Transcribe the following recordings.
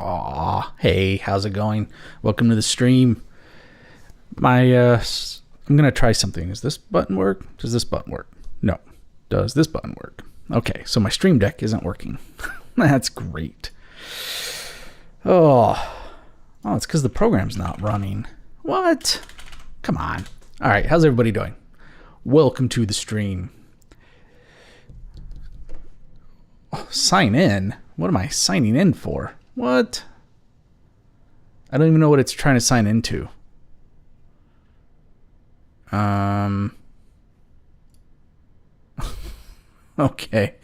Aw, hey, how's it going? Welcome to the stream. I'm gonna try something. Does this button work? Does this button work? No. Does this button work? Okay, so my stream deck isn't working. That's great. Oh, it's because the program's not running. What? Come on. All right, how's everybody doing? Welcome to the stream. Oh, sign in? What am I signing in for? What? I don't even know what it's trying to sign into. Okay.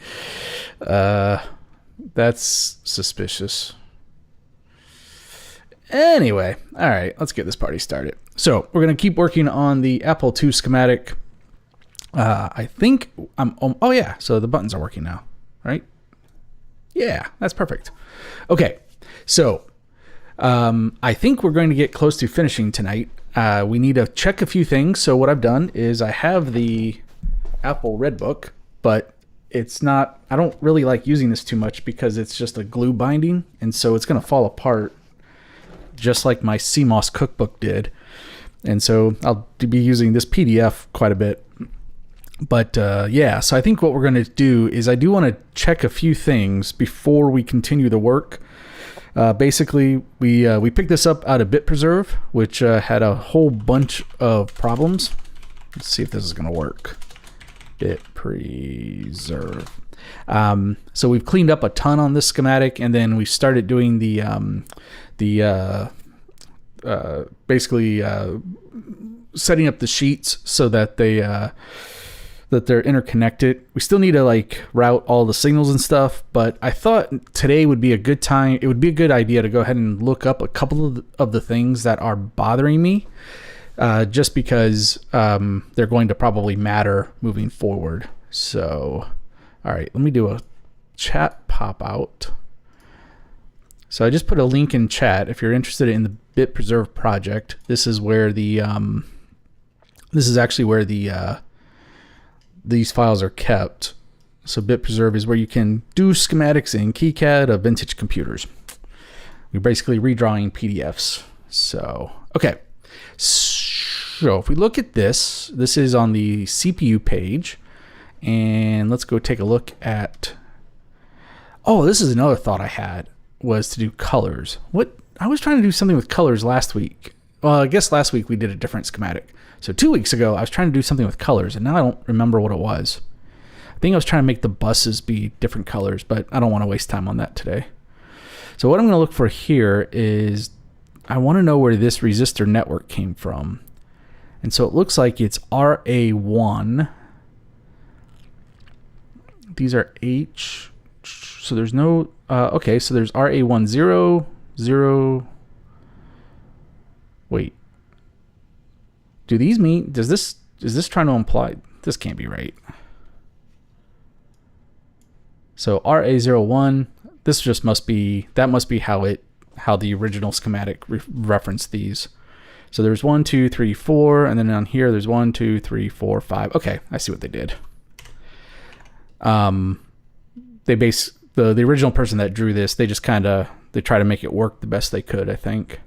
That's suspicious. Anyway, all right, let's get this party started. So we're going to keep working on the Apple II schematic. I think oh yeah, so the buttons are working now, right? Yeah, that's perfect. Okay, so I think we're going to get close to finishing tonight. We need to check a few things. So what I've done is I have the Apple Red Book, but it's not, I don't really like using this too much because it's just a glue binding, and so it's going to fall apart just like my CMOS cookbook did. And so I'll be using this PDF quite a bit. But yeah, so I think what we're going to do is I do want to check a few things before we continue the work. Basically, we picked this up out of Bitpreserve, which had a whole bunch of problems. Let's see if this is going to work. Bitpreserve. So we've cleaned up a ton on this schematic, and then we started doing basically setting up the sheets so that they're interconnected. We still need to like route all the signals and stuff, but I thought today would be a good time. It would be a good idea to go ahead and look up a couple of the things that are bothering me, just because they're going to probably matter moving forward. So, all right, let me do a chat pop out. So I just put a link in chat if you're interested in the Bitpreserve project. This is where the these files are kept. So Bitpreserve is where you can do schematics in KiCad of vintage computers. We're basically redrawing PDFs. So, okay. So if we look at this is on the CPU page. And let's go take a look at, oh, this is another thought I had, was to do colors. I was trying to do something with colors last week. Well, I guess last week we did a different schematic. So 2 weeks ago, I was trying to do something with colors, and now I don't remember what it was. I think I was trying to make the buses be different colors, but I don't want to waste time on that today. So what I'm going to look for here is, I want to know where this resistor network came from. And so it looks like it's RA1. These are H. So there's no, okay, so there's RA1 0, 0. Wait. Do these mean, is this trying to imply, this can't be right. So RA01, this just must be, that must be how the original schematic referenced these. So there's 1, 2, 3, 4, and then on here there's 1, 2, 3, 4, 5. Okay, I see what they did. The original person that drew this, they just they try to make it work the best they could, I think.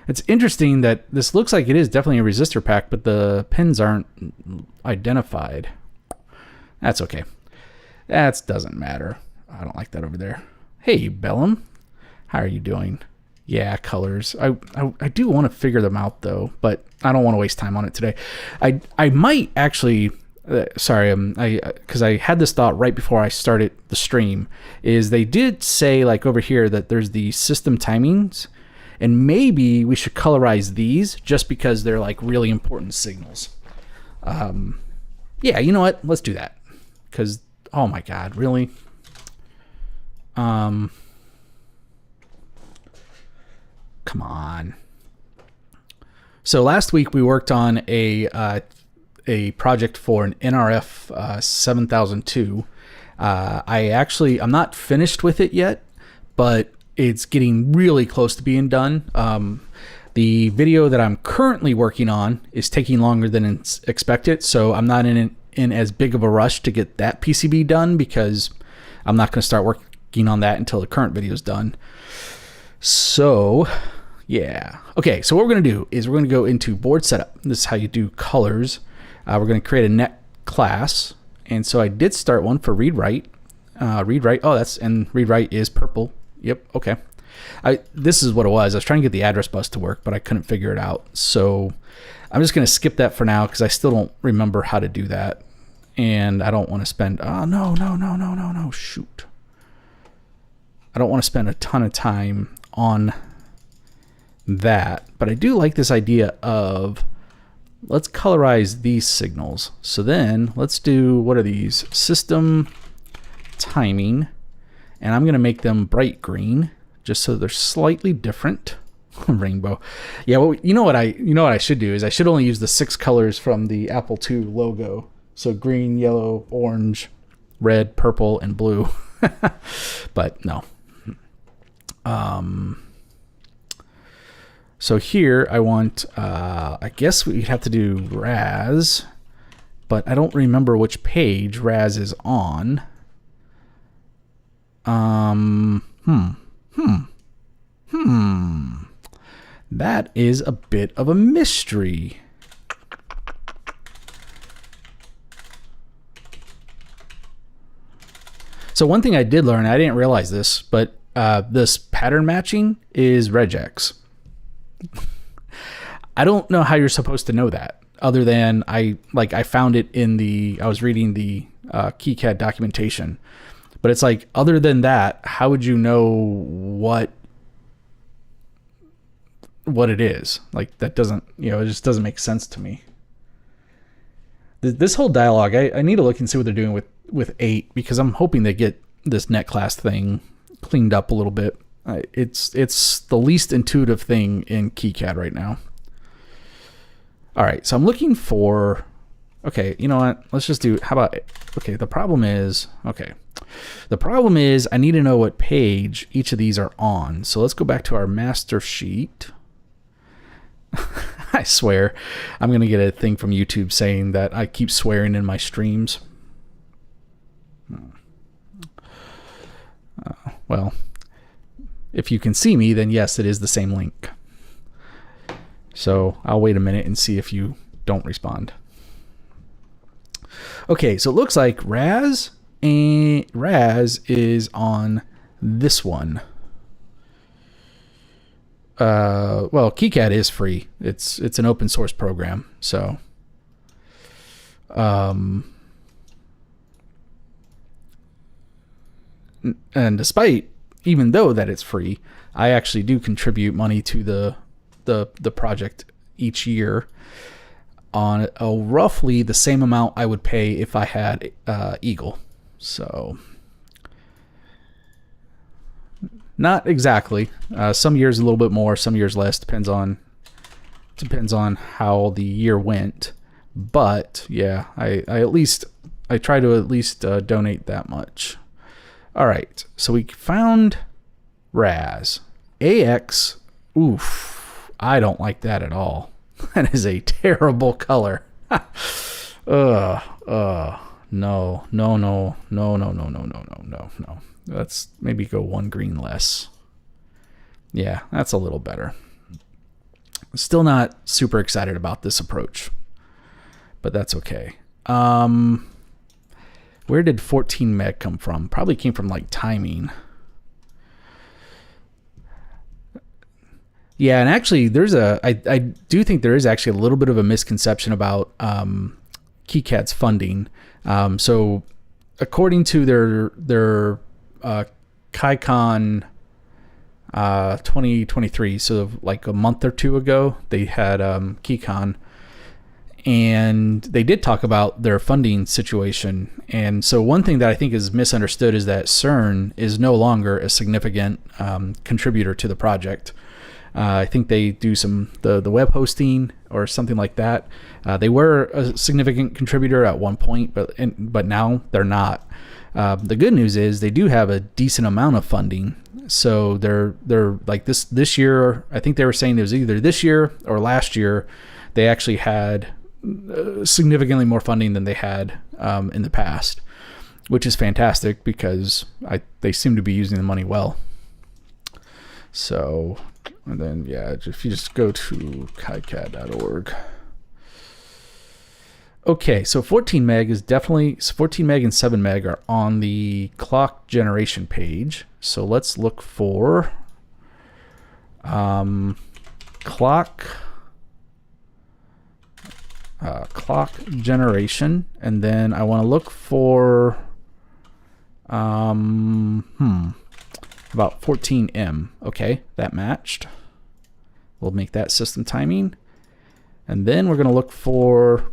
It's interesting that this looks like it is definitely a resistor pack, but the pins aren't identified. That's okay. That doesn't matter. I don't like that over there. Hey, Bellum. How are you doing? Yeah, colors. I do want to figure them out, though, but I don't want to waste time on it today. I might actually... sorry, because I had this thought right before I started the stream, is they did say, like over here, that there's the system timings, and maybe we should colorize these just because they're like really important signals. Yeah, you know what? Let's do that. Because, oh my God, really? Come on. So last week we worked on a project for an NRF 7002. I'm not finished with it yet, but it's getting really close to being done. The video that I'm currently working on is taking longer than expected, so I'm not in as big of a rush to get that PCB done because I'm not going to start working on that until the current video is done. So yeah. Okay, so what we're going to do is we're going to go into board setup. This is how you do colors. We're going to create a net class. And so I did start one for read write. And read write is purple. Yep, okay. This is what it was. I was trying to get the address bus to work, but I couldn't figure it out. So I'm just going to skip that for now because I still don't remember how to do that. And I don't want to spend, no, shoot. I don't want to spend a ton of time on that, but I do like this idea of let's colorize these signals. So then let's do, what are these? System timing, and I'm going to make them bright green just so they're slightly different. Rainbow. Yeah, well, you know what I should do is I should only use the 6 colors from the Apple II logo. So green, yellow, orange, red, purple, and blue. But no. So here I want, I guess we'd have to do Raz, but I don't remember which page Raz is on. That is a bit of a mystery. So one thing I did learn, I didn't realize this, but this pattern matching is regex. I don't know how you're supposed to know that, other than I found it in I was reading the KiCad documentation. But it's like, other than that, how would you know what it is? Like, that doesn't, it just doesn't make sense to me. This whole dialogue, I need to look and see what they're doing with 8, because I'm hoping they get this net class thing cleaned up a little bit. It's the least intuitive thing in KiCad right now. All right, so I'm looking for, okay, you know what? Let's just do, how about, okay, the problem is I need to know what page each of these are on. So let's go back to our master sheet. I swear, I'm going to get a thing from YouTube saying that I keep swearing in my streams. Well, if you can see me, then yes, it is the same link. So I'll wait a minute and see if you don't respond. Okay, so it looks like Raz is on this one. Well, KiCad is free. It's an open source program, so and despite, even though that it's free, I actually do contribute money to the project each year on roughly the same amount I would pay if I had Eagle. So not exactly. Some years a little bit more, some years less. Depends on how the year went. But yeah, I try to at least donate that much. All right, so we found Raz. AX, oof, I don't like that at all. That is a terrible color. No. Let's maybe go 1 green less. Yeah, that's a little better. Still not super excited about this approach, but that's okay. Where did 14 meg come from? Probably came from like timing. Yeah, and actually I do think there is actually a little bit of a misconception about KiCad's funding. So according to their KiCon 2023, so like a month or two ago, they had KiCon, and they did talk about their funding situation. And so one thing that I think is misunderstood is that CERN is no longer a significant contributor to the project. I think they do the web hosting or something like that. They were a significant contributor at one point, but now they're not. The good news is they do have a decent amount of funding. So they're like this year. I think they were saying it was either this year or last year. They actually had significantly more funding than they had in the past, which is fantastic because they seem to be using the money well. So, and then, yeah, if you just go to KiCad.org. Okay, so 14 meg is definitely, 14 meg and 7 meg are on the clock generation page. So let's look for clock generation, and then I want to look for about 14M. Okay, that matched. We'll make that system timing, and then we're going to look for,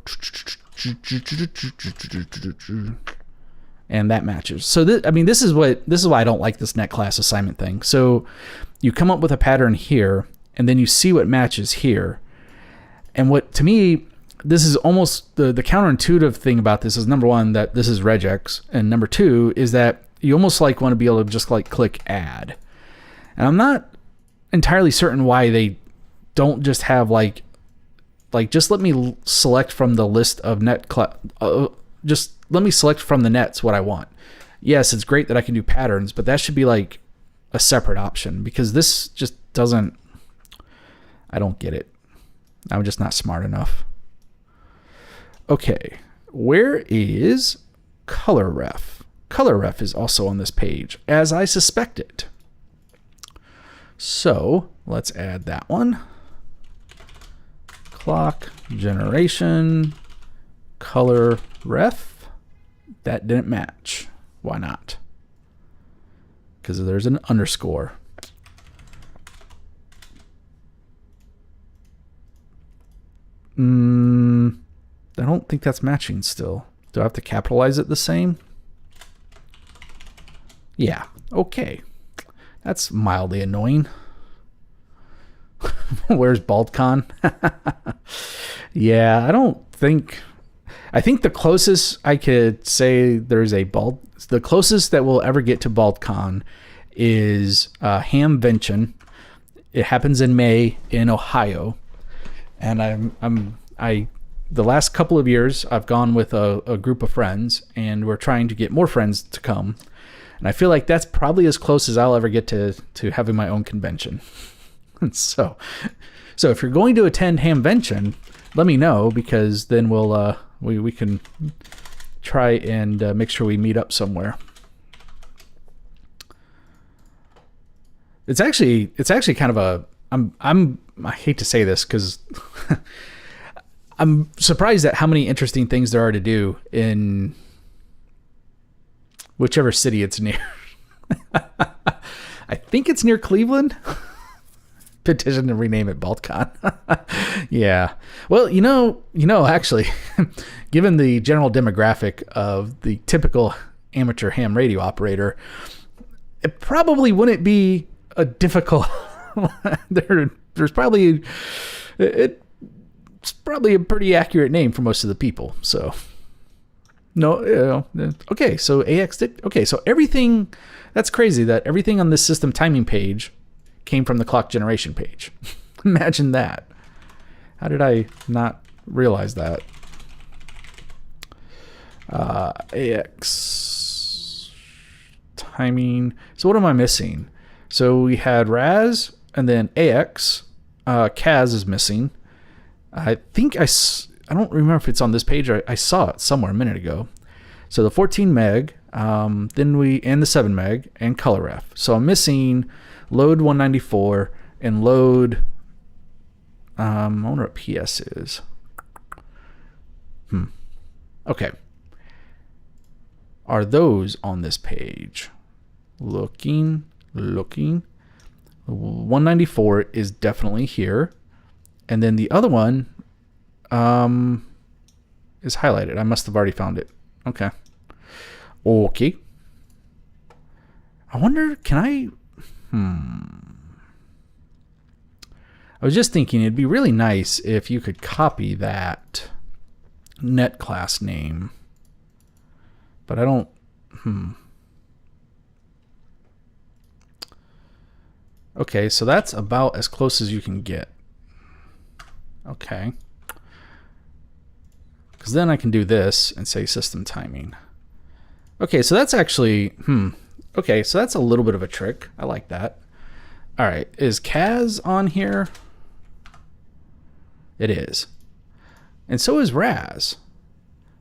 and that matches. So this is why I don't like this net class assignment thing. So you come up with a pattern here, and then you see what matches here. And what, to me, this is almost the counterintuitive thing about this is, number one, that this is regex, and number two is that you almost like want to be able to just like click add. And I'm not entirely certain why they don't just have like just let me select from the list of just let me select from the nets what I want. Yes, it's great that I can do patterns, but that should be like a separate option, because this just doesn't, I don't get it. I'm just not smart enough. Okay, where is color ref? Color ref is also on this page, as I suspected. So let's add that one. Clock generation, color ref. That didn't match. Why not? Because there's an underscore. I don't think that's matching still. Do I have to capitalize it the same? Yeah, okay. That's mildly annoying. Where's BaldCon? Yeah, I think the closest I could say there's the closest that we'll ever get to BaldCon is Hamvention. It happens in May in Ohio. And the last couple of years, I've gone with a group of friends, and we're trying to get more friends to come. And I feel like that's probably as close as I'll ever get to having my own convention. So if you're going to attend Hamvention, let me know, because then we'll we can try and make sure we meet up somewhere. It's actually kind of a I hate to say this, because I'm surprised at how many interesting things there are to do in whichever city it's near. I think it's near Cleveland. Petition to rename it BaldCon. Yeah. Well, actually, given the general demographic of the typical amateur ham radio operator, it probably wouldn't be a difficult. There's probably it's probably a pretty accurate name for most of the people. So no, okay. So okay. So everything, that's crazy that everything on this system timing page came from the clock generation page. Imagine that. How did I not realize that? AX timing. So what am I missing? So we had RAS and then AX. CAS is missing. I think I don't remember if it's on this page or I saw it somewhere a minute ago. So the 14 meg, and the 7 meg and color ref. So I'm missing load 194 and load, I wonder what PS is. Okay. Are those on this page? Looking. 194 is definitely here. And then the other one is highlighted. I must have already found it. Okay. I wonder, can I... I was just thinking it'd be really nice if you could copy that net class name. But I don't... Okay, so that's about as close as you can get. Okay. Because then I can do this and say system timing. Okay, so that's actually... Okay, so that's a little bit of a trick. I like that. All right, is Kaz on here? It is. And so is Raz.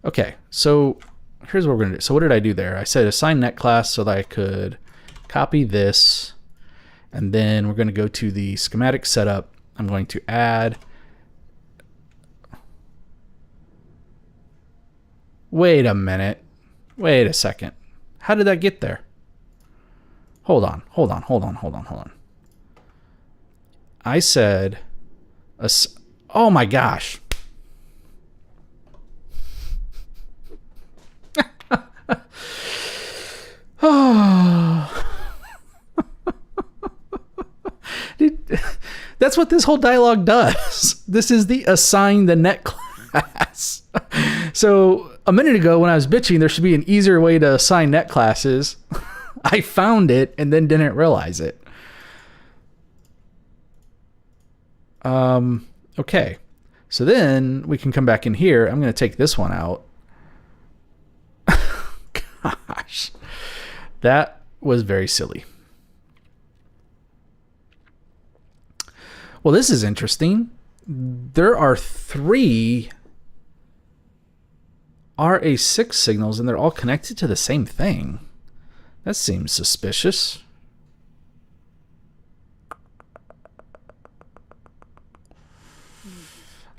Okay, so here's what we're going to do. So what did I do there? I said assign net class so that I could copy this. And then we're going to go to the schematic setup. I'm going to add. Wait a minute. Wait a second. How did that get there? Hold on. I said, oh my gosh. Oh. That's what this whole dialogue does. This is the assign the net class. So a minute ago when I was bitching, there should be an easier way to assign net classes. I found it and then didn't realize it. Okay. So then we can come back in here. I'm going to take this one out. Gosh. That was very silly. Well, this is interesting. There are 3 RA6 signals and they're all connected to the same thing. That seems suspicious.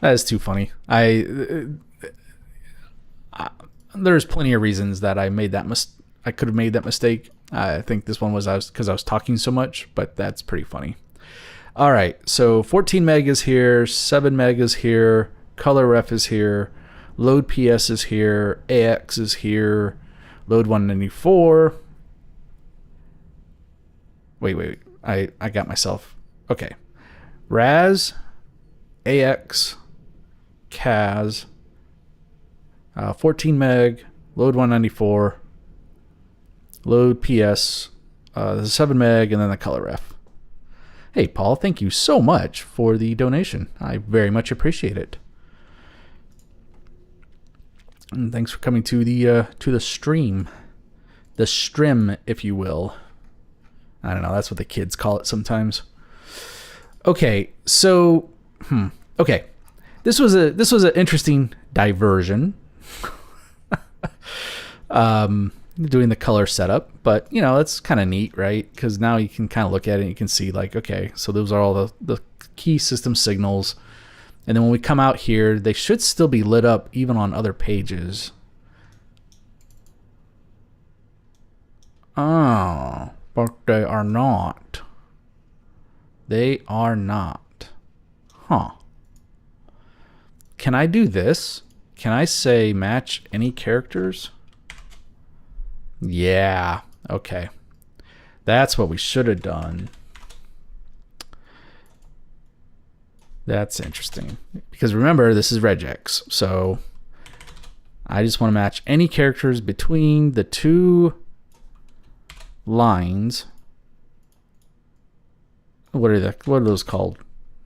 That is too funny. There's plenty of reasons that I made that I could have made that mistake. I think this one was because I was talking so much, but that's pretty funny. All right, so 14 meg is here, 7 meg is here, color ref is here, load PS is here, AX is here, load 194. Wait. I got myself. Okay. Raz, AX, CAS, 14 meg, load 194, load PS, the 7 meg, and then the color ref. Hey, Paul, thank you so much for the donation. I very much appreciate it. And thanks for coming to the stream. The strim, if you will. I don't know, that's what the kids call it sometimes. Okay, so okay. This was an interesting diversion. Doing the color setup, but you know, it's kind of neat, right? Because now you can kind of look at it and you can see like, okay, so those are all the key system signals. And then when we come out here, they should still be lit up even on other pages. Oh, but they are not. They are not. Huh. Can I do this? Can I say match any characters? Yeah, okay. That's what we should have done. That's interesting. Because remember, this is regex. So I just want to match any characters between the 2 lines. What are those called?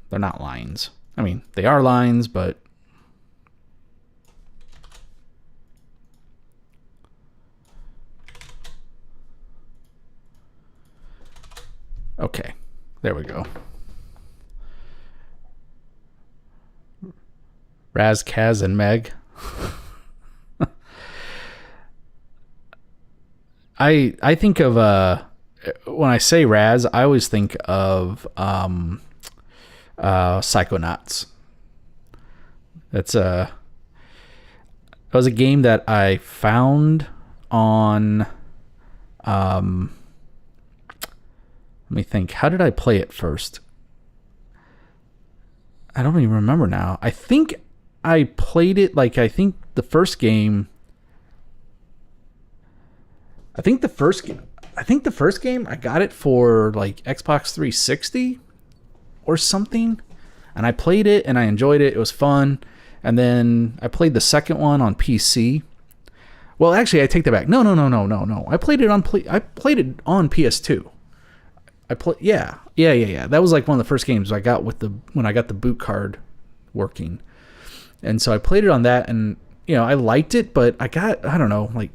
They're not lines. I mean, they are lines, but okay, there we go. Raz, Kaz, and Meg. I think of when I say Raz, I always think of Psychonauts. That was a game that I found on let me think. How did I play it first? I don't even remember now. I think I played it like I think the first game I got it for like Xbox 360 or something. And I played it and I enjoyed it. It was fun. And then I played the second one on PC. Well, actually, I take that back. No. I played it on PS2. Yeah. That was like one of the first games I got when I got the boot card working. And so I played it on that, and you know, I liked it, but I got, I don't know, like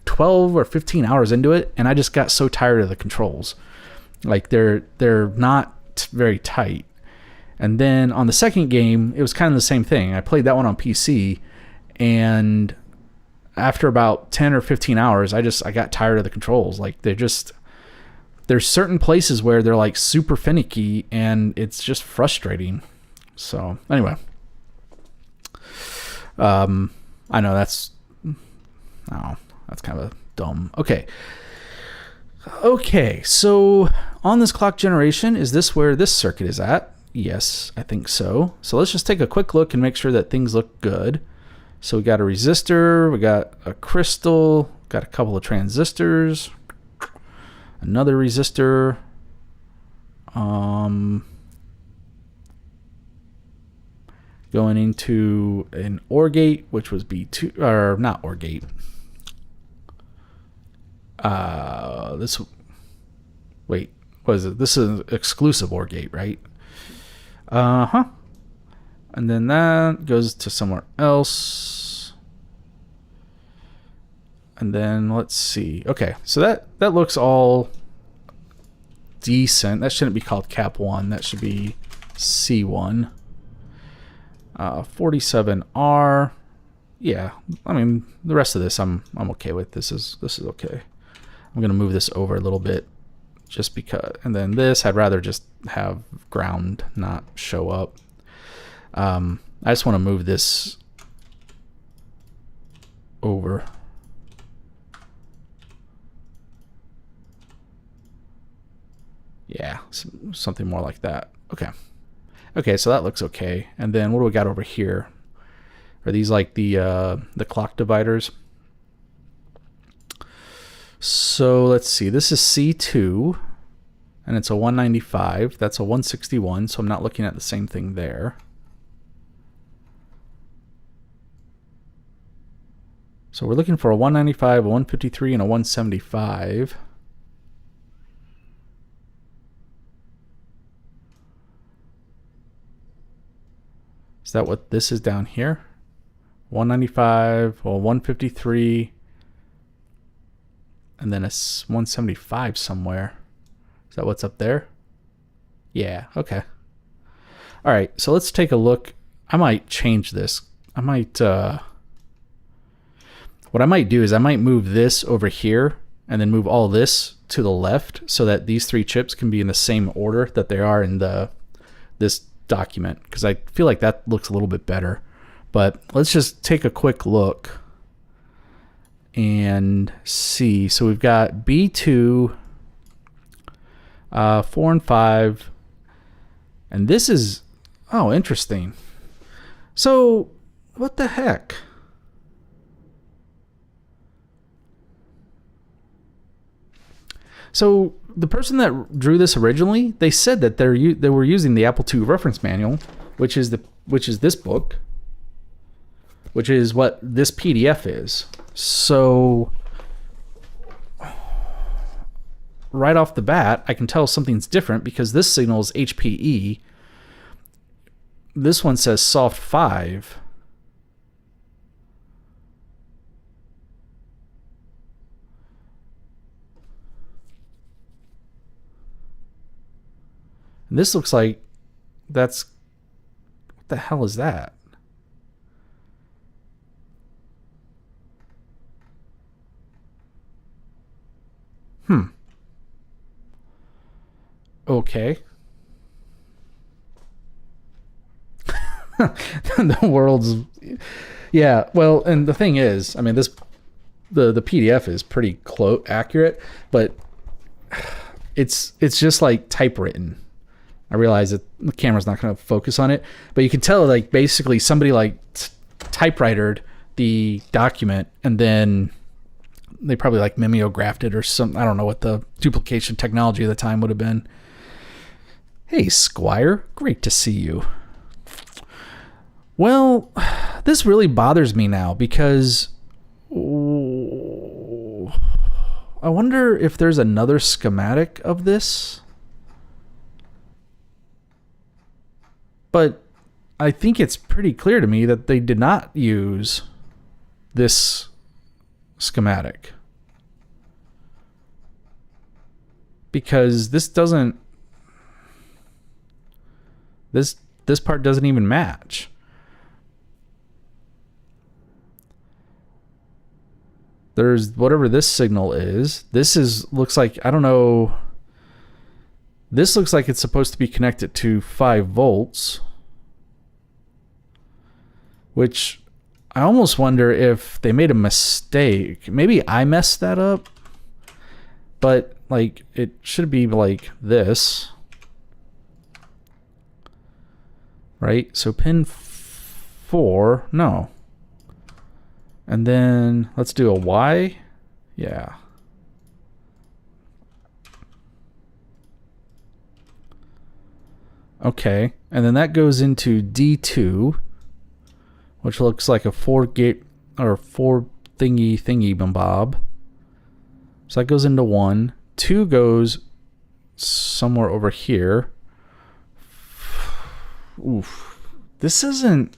12 or 15 hours into it, and I just got so tired of the controls. Like they're not very tight. And then on the second game, it was kind of the same thing. I played that one on PC, and after about 10 or 15 hours, I got tired of the controls. Like there's certain places where they're like super finicky, and it's just frustrating. So anyway, I know that's kind of dumb. Okay, so on this clock generation, is this where this circuit is at? Yes, I think so. So let's just take a quick look and make sure that things look good. So we got a resistor, we got a crystal, got a couple of transistors, another resistor, going into an OR gate, which was B2, or not OR gate. What is it? This is an exclusive OR gate, right? And then that goes to somewhere else. And then let's see. Okay, so that looks all decent. That shouldn't be called cap 1. That should be C1. 47R. Yeah, I mean, the rest of this I'm okay with. This is okay. I'm gonna move this over a little bit just because, and then this I'd rather just have ground not show up. I just want to move this over. Yeah, something more like that. Okay, so that looks okay. And then what do we got over here? Are these like the clock dividers? So let's see. This is C2, and it's a 195. That's a 161, so I'm not looking at the same thing there. So we're looking for a 195, a 153, and a 175. Is that what this is down here? 195, well, 153, and then a 175 somewhere. Is that what's up there? Yeah, okay. All right, so let's take a look. I might change this. I might, what I might do is I might move this over here and then move all this to the left so that these three chips can be in the same order that they are in this document, because I feel like that looks a little bit better. But let's just take a quick look and see. So we've got B2, 4 and 5, and this is, oh, interesting. So what the heck? So the person that drew this originally, they said that they were using the Apple II reference manual, which is this book, which is what this PDF is. So right off the bat, I can tell something's different because this signal is HPE. This one says soft 5. And this looks like that's, what the hell is that? Okay. The world's, yeah, well, and the thing is, I mean, the PDF is pretty close accurate, but it's just like typewritten. I realize that the camera's not going to focus on it, but you can tell, like, basically somebody like typewritered the document and then they probably like mimeographed it or some, I don't know what the duplication technology of the time would have been. Hey, Squire, great to see you. Well, this really bothers me now because I wonder if there's another schematic of this. But I think it's pretty clear to me that they did not use this schematic. because this doesn't, this part doesn't even match. There's whatever this signal is. This looks like, I don't know. This looks like it's supposed to be connected to 5 volts, which I almost wonder if they made a mistake. Maybe I messed that up, but like it should be like this, right? So pin 4, no. And then let's do a Y. Yeah. Okay. And then that goes into D2, which looks like a 4-gate or 4 thingy bob. So that goes into 1. 2 goes somewhere over here. Oof. This isn't.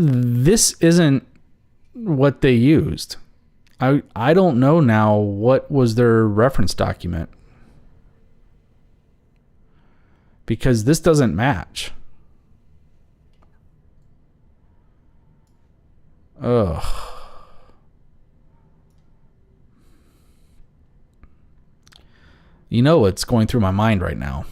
This isn't what they used. I don't know now what was their reference document, because this doesn't match. Ugh. You know what's going through my mind right now?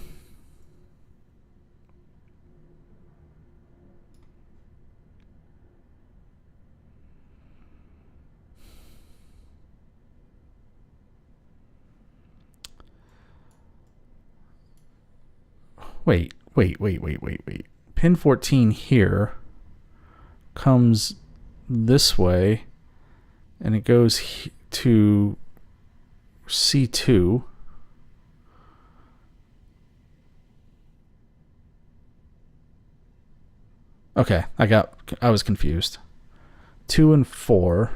Wait. Pin 14 here comes this way, and it goes to C2. Okay, I was confused. 2 and 4.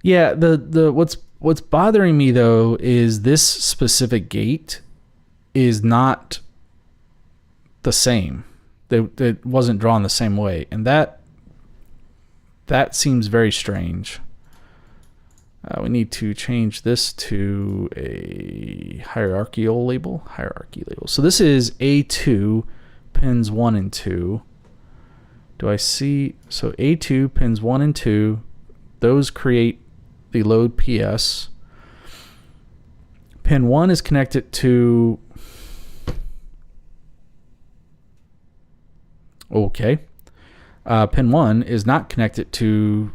Yeah, the what's bothering me though is this specific gate is not the same. It wasn't drawn the same way, and that seems very strange. We need to change this to a hierarchy label. So this is A2 pins 1 and 2. Do I see? So A2 pins 1 and 2. Those create the load PS. Pin 1 is connected to. Okay. Pin 1 is not connected to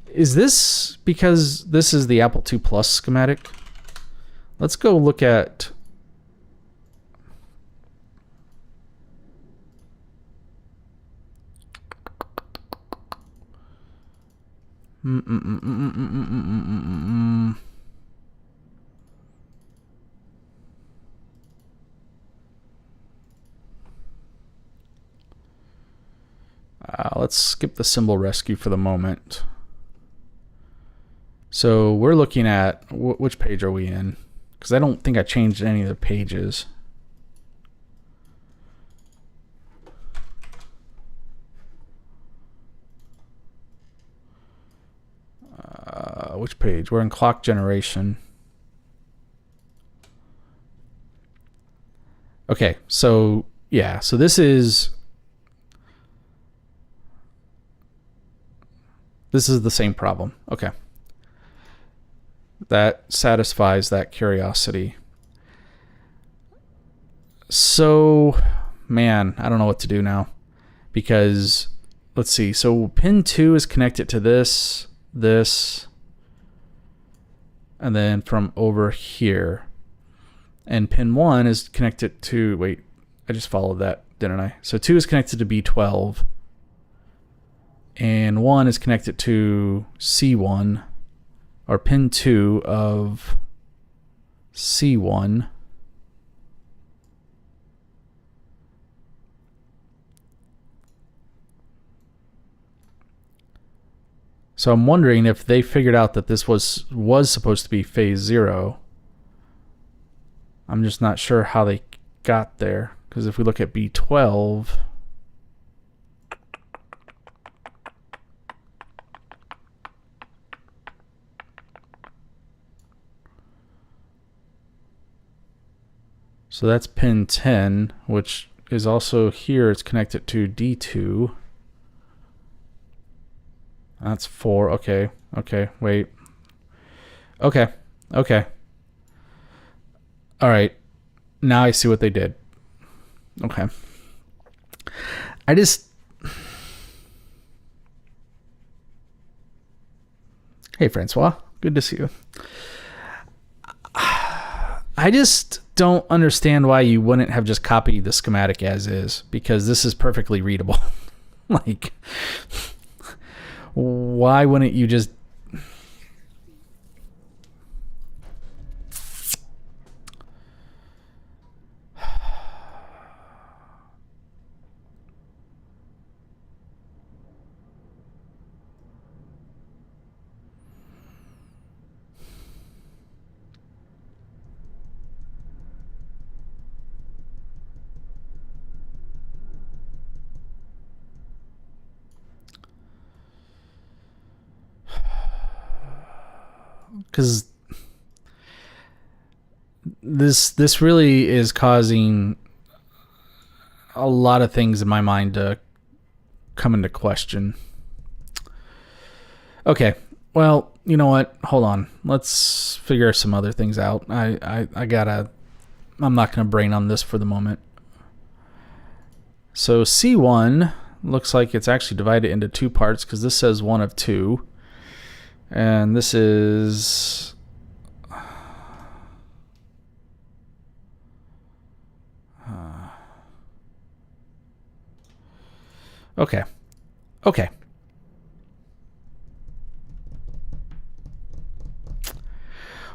Is this because this is the Apple II Plus schematic? Let's go look at. Let's skip the symbol rescue for the moment. So we're looking at which page are we in? Because I don't think I changed any of the pages. Which page? We're in clock generation. Okay, so yeah, so this is the same problem. Okay. That satisfies that curiosity. So, man, I don't know what to do now, because let's see. So pin 2 is connected to this, and then from over here. And pin 1 is connected to, wait, I just followed that, didn't I? So 2 is connected to B12. and 1 is connected to C1, or pin 2 of C1. So I'm wondering if they figured out that this was supposed to be phase 0. I'm just not sure how they got there, because if we look at B12, so that's pin 10, which is also here. It's connected to D2. That's 4. Okay. Okay. Wait. Okay. Okay. All right. Now I see what they did. Okay. Hey, Francois. Good to see you. I just don't understand why you wouldn't have just copied the schematic as is, because this is perfectly readable. Like, why wouldn't you just... Because this really is causing a lot of things in my mind to come into question. Okay, well, you know what? Hold on. Let's figure some other things out. I'm not gonna brain on this for the moment. So C1 looks like it's actually divided into 2 parts, because this says 1 of 2. And this is okay. Okay.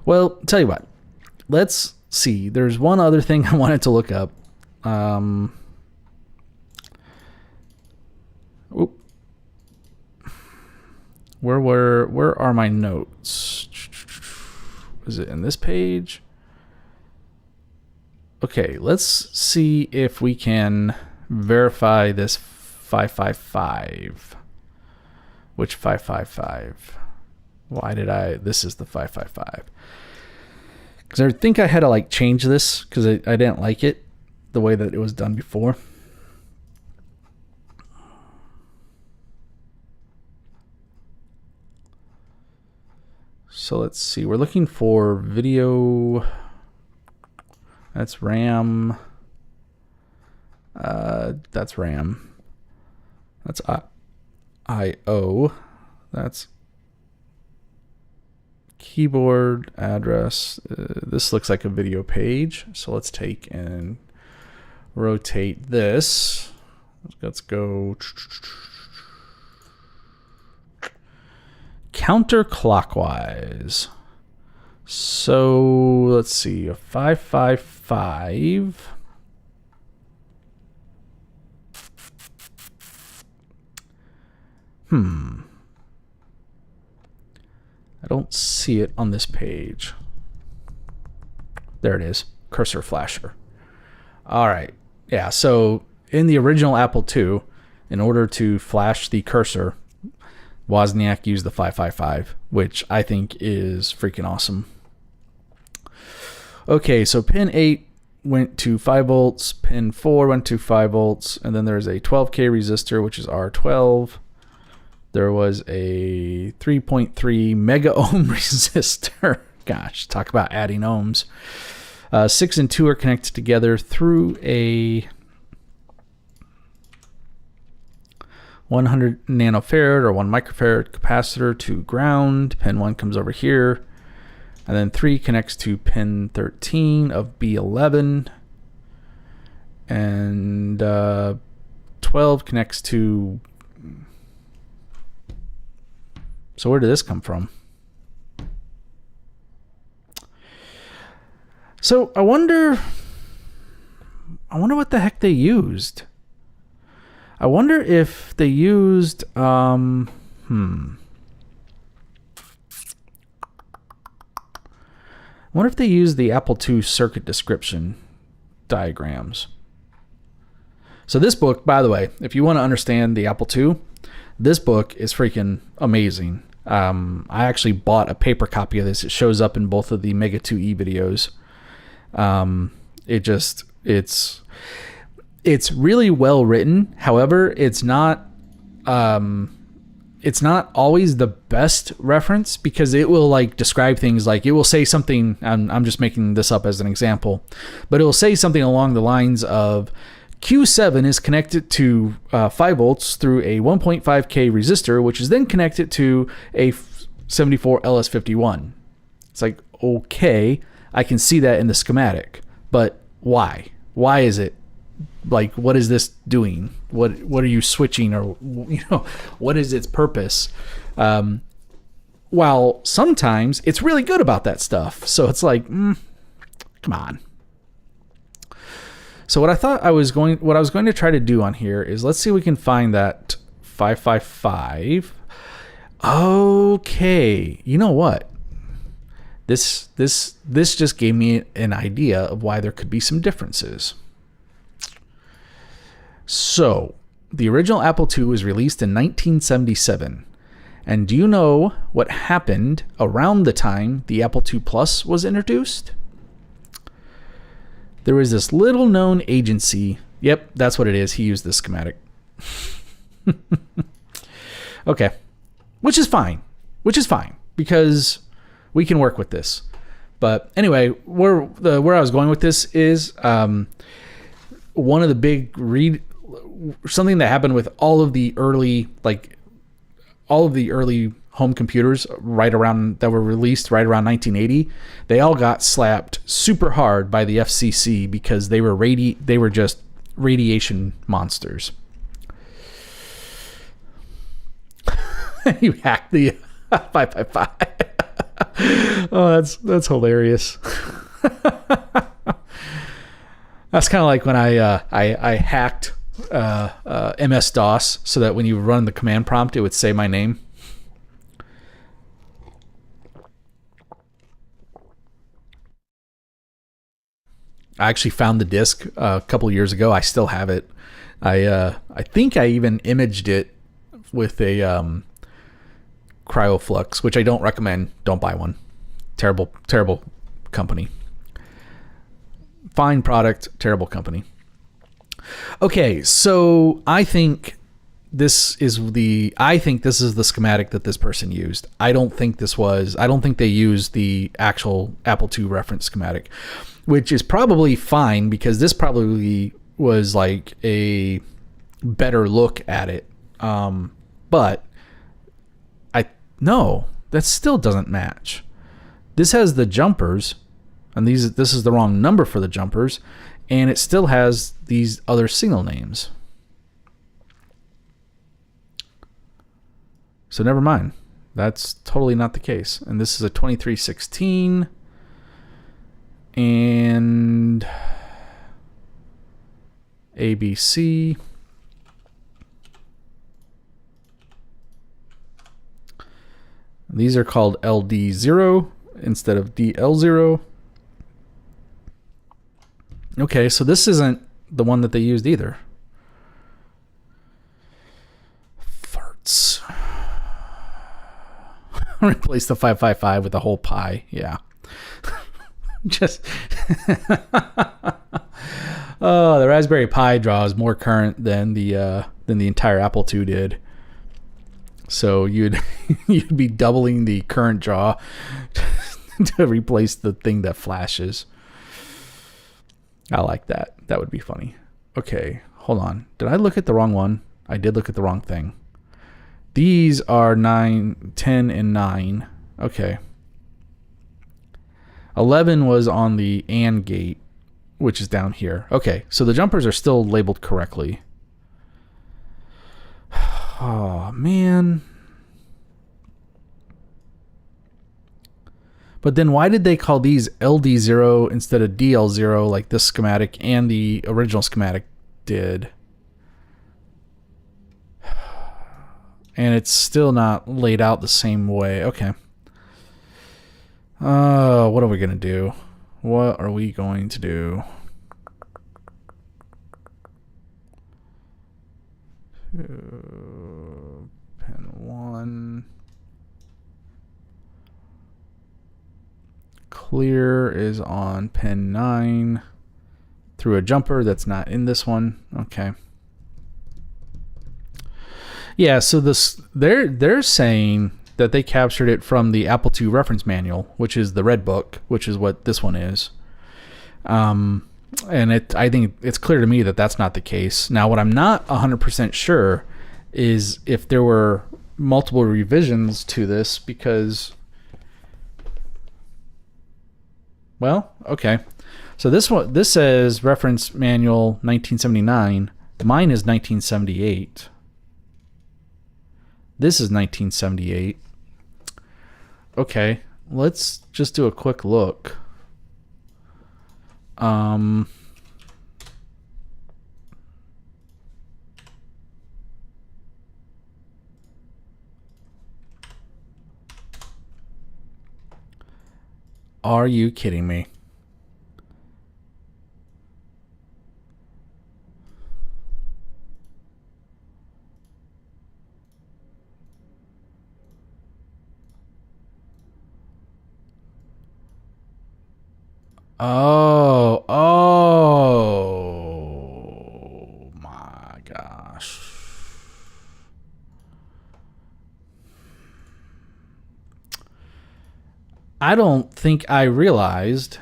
Well, tell you what. Let's see. There's one other thing I wanted to look up. Where are my notes? Is it in this page? Okay, let's see if we can verify this 555. Which 555? Why did this is the 555. Because I think I had to like change this because I didn't like it the way that it was done before. So let's see. We're looking for video. That's RAM. That's RAM. That's I/O. That's keyboard address. This looks like a video page. So let's take and rotate this. Let's go counterclockwise. So let's see, a 555. I don't see it on this page. There it is, cursor flasher. All right, yeah, so in the original Apple II, in order to flash the cursor, Wozniak used the 555, which I think is freaking awesome. Okay, so pin 8 went to 5 volts, pin 4 went to 5 volts, and then there's a 12K resistor, which is R12. There was a 3.3 mega ohm resistor. Gosh, talk about adding ohms. 6 and 2 are connected together through a 100 nanofarad or 1 microfarad capacitor to ground. Pin 1 comes over here. And then 3 connects to pin 13 of B11. And 12 connects to So where did this come from? So I wonder what the heck they used. I wonder if they used I wonder if they used the Apple II circuit description diagrams. So this book, by the way, if you want to understand the Apple II, this book is freaking amazing. I actually bought a paper copy of this. It shows up in both of the Mega 2E videos. It's really well written. However, it's not always the best reference, because it will like describe things like, it will say something, I'm just making this up as an example, but it will say something along the lines of Q7 is connected to 5 volts through a 1.5K resistor, which is then connected to a 74 LS51. It's like, okay, I can see that in the schematic, but why? Why is it like, what is this doing? What are you switching, or what is its purpose? While sometimes it's really good about that stuff. So it's like, come on. So what I was going to try to do on here is, let's see if we can find that 555. Okay, you know what? This just gave me an idea of why there could be some differences. So the original Apple II was released in 1977. And do you know what happened around the time the Apple II Plus was introduced? There was this little known agency. Yep, that's what it is. He used this schematic. Okay. Which is fine, because we can work with this. But anyway, where I was going with this is one of the big something that happened with all of the early home computers that were released right around 1980. They all got slapped super hard by the FCC because they were just radiation monsters. You hacked the 555. Oh, that's hilarious. That's kind of like when I hacked MS-DOS so that when you run the command prompt, it would say my name. I actually found the disk a couple of years ago. I still have it. I think I even imaged it with a CryoFlux, which I don't recommend. Don't buy one. Terrible company. Fine product, terrible company. Okay, so I think this is the schematic that this person used. I don't think they used the actual Apple II reference schematic, which is probably fine, because this probably was like a better look at it. But no, that still doesn't match. This has the jumpers, and this is the wrong number for the jumpers, and it still has these other signal names. So never mind. That's totally not the case. And this is a 2316 and ABC. These are called LD0 instead of DL0. Okay, so this isn't the one that they used either. Farts. Replace the 555 with a whole pi. Yeah. Just oh, the Raspberry Pi draw is more current than the entire Apple II did. So you'd be doubling the current draw to replace the thing that flashes. I like that. That would be funny. Okay, hold on. Did I look at the wrong one? I did look at the wrong thing. These are 9, 10, and 9. Okay. 11 was on the AND gate, which is down here. Okay, so the jumpers are still labeled correctly. Oh, man. But then why did they call these LD0 instead of DL0 like this schematic and the original schematic did? And it's still not laid out the same way. Okay. What are we going to do? What are we going to do? Pen 1. Clear is on pen 9 through a jumper that's not in this one. Okay. Yeah, so this they're saying that they captured it from the Apple II reference manual, which is the red book, which is what this one is. And I think it's clear to me that that's not the case. Now, what I'm not 100% sure is if there were multiple revisions to this, because, well, okay. So this says reference manual 1979. Mine is 1978. This is 1978. Okay, let's just do a quick look. Are you kidding me? Oh my gosh. I don't think I realized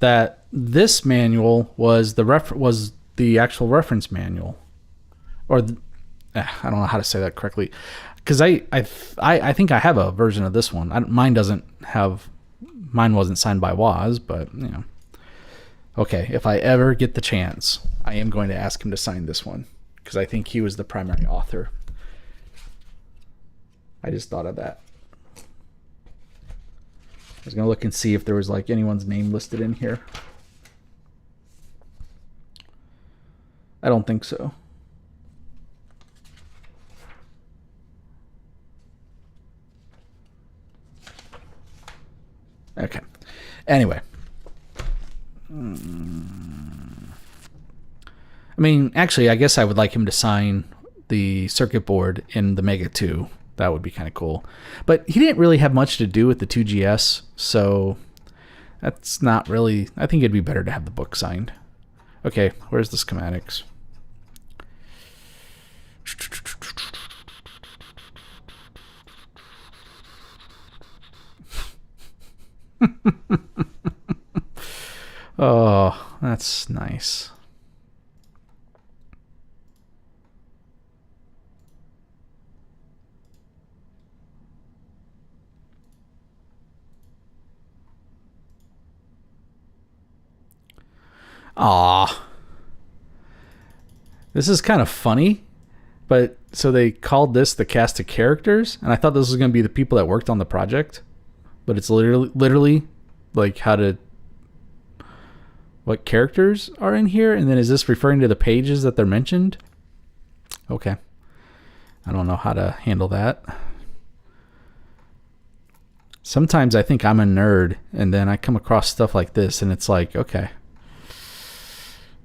that this manual was the actual reference manual, or I don't know how to say that correctly, because I think I have a version of this one. Mine wasn't signed by Woz, but you know. Okay, if I ever get the chance, I am going to ask him to sign this one because I think he was the primary author. I just thought of that. I was going to look and see if there was like anyone's name listed in here. I don't think so. Okay. Anyway. I mean, actually, I guess I would like him to sign the circuit board in the Mega 2. That would be kind of cool. But he didn't really have much to do with the 2GS, so that's not really... I think it'd be better to have the book signed. Okay, where's the schematics? Oh, that's nice. Aw. This is kind of funny, but so they called this the cast of characters, and I thought this was going to be the people that worked on the project, but it's literally like what characters are in here, and then is this referring to the pages that they're mentioned? Okay. I don't know how to handle that. Sometimes I think I'm a nerd, and then I come across stuff like this, and it's like, okay,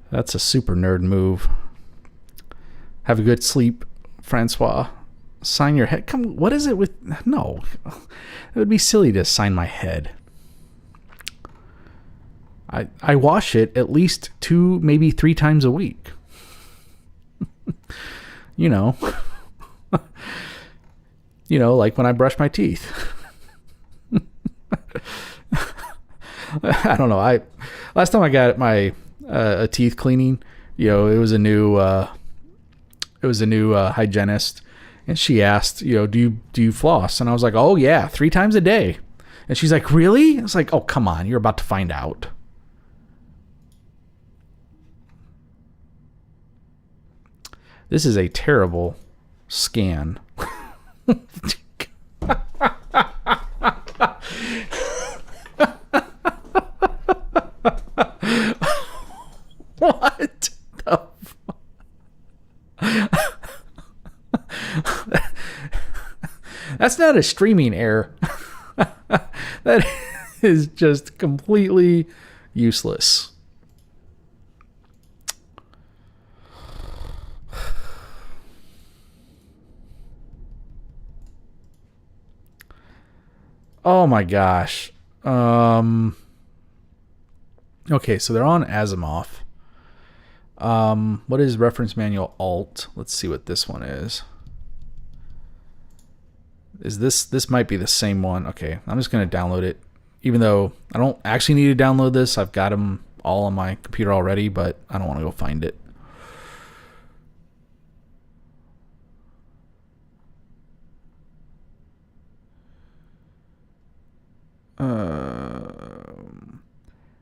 that's a super nerd move. Have a good sleep, Francois. Sign your head. Come, what is it with... No. It would be silly to sign my head. I wash it at least 2, maybe 3 times a week. You know. You know, like when I brush my teeth. I don't know. Last time I got my a teeth cleaning, you know, it was a new hygienist, and she asked, you know, do you floss? And I was like, oh yeah, 3 times a day. And she's like, really? I was like, oh come on, you're about to find out. This is a terrible scan. That's not a streaming error. That is just completely useless. Oh my gosh. Okay, so they're on Asimov. What is reference manual alt? Let's see what this one is. Is this might be the same one. Okay, I'm just going to download it. Even though I don't actually need to download this. I've got them all on my computer already, but I don't want to go find it.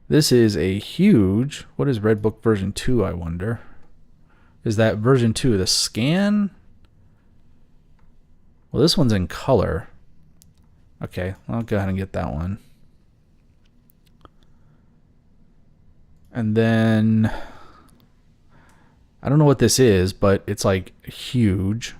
This is a huge... What is Redbook version 2, I wonder? Is that version 2 the scan? Well, this one's in color. Okay, I'll go ahead and get that one. And then... I don't know what this is, but it's like huge.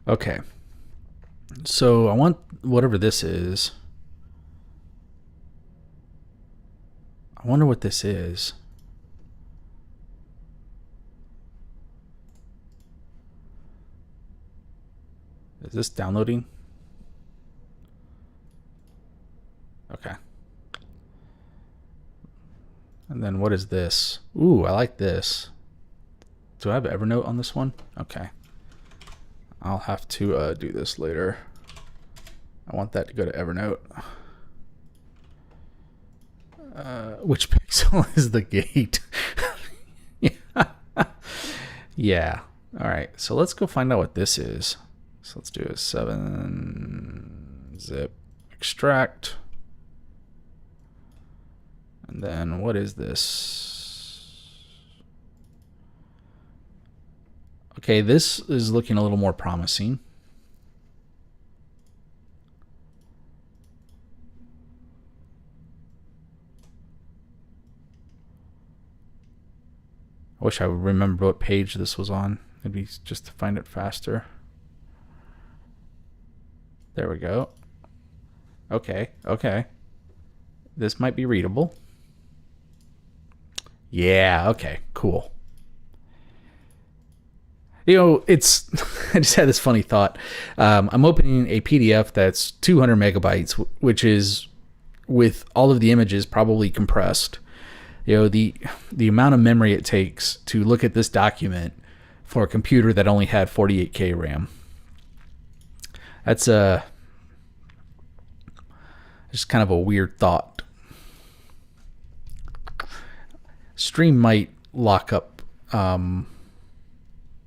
Okay, so I want whatever this is. I wonder what this is. Is this downloading? Okay. And then what is this? Ooh, I like this. Do I have Evernote on this one? Okay. I'll have to do this later. I want that to go to Evernote. Which pixel is the gate? Yeah. All right. So let's go find out what this is. So let's do a 7 zip extract. And then what is this? Okay, this is looking a little more promising. I wish I would remember what page this was on. Maybe just to find it faster. There we go. Okay, okay. This might be readable. Yeah, okay, cool. You know, it's, I just had this funny thought. I'm opening a PDF that's 200 megabytes, which is, with all of the images probably compressed. You know, the amount of memory it takes to look at this document for a computer that only had 48K RAM. That's just kind of a weird thought. Stream might lock up.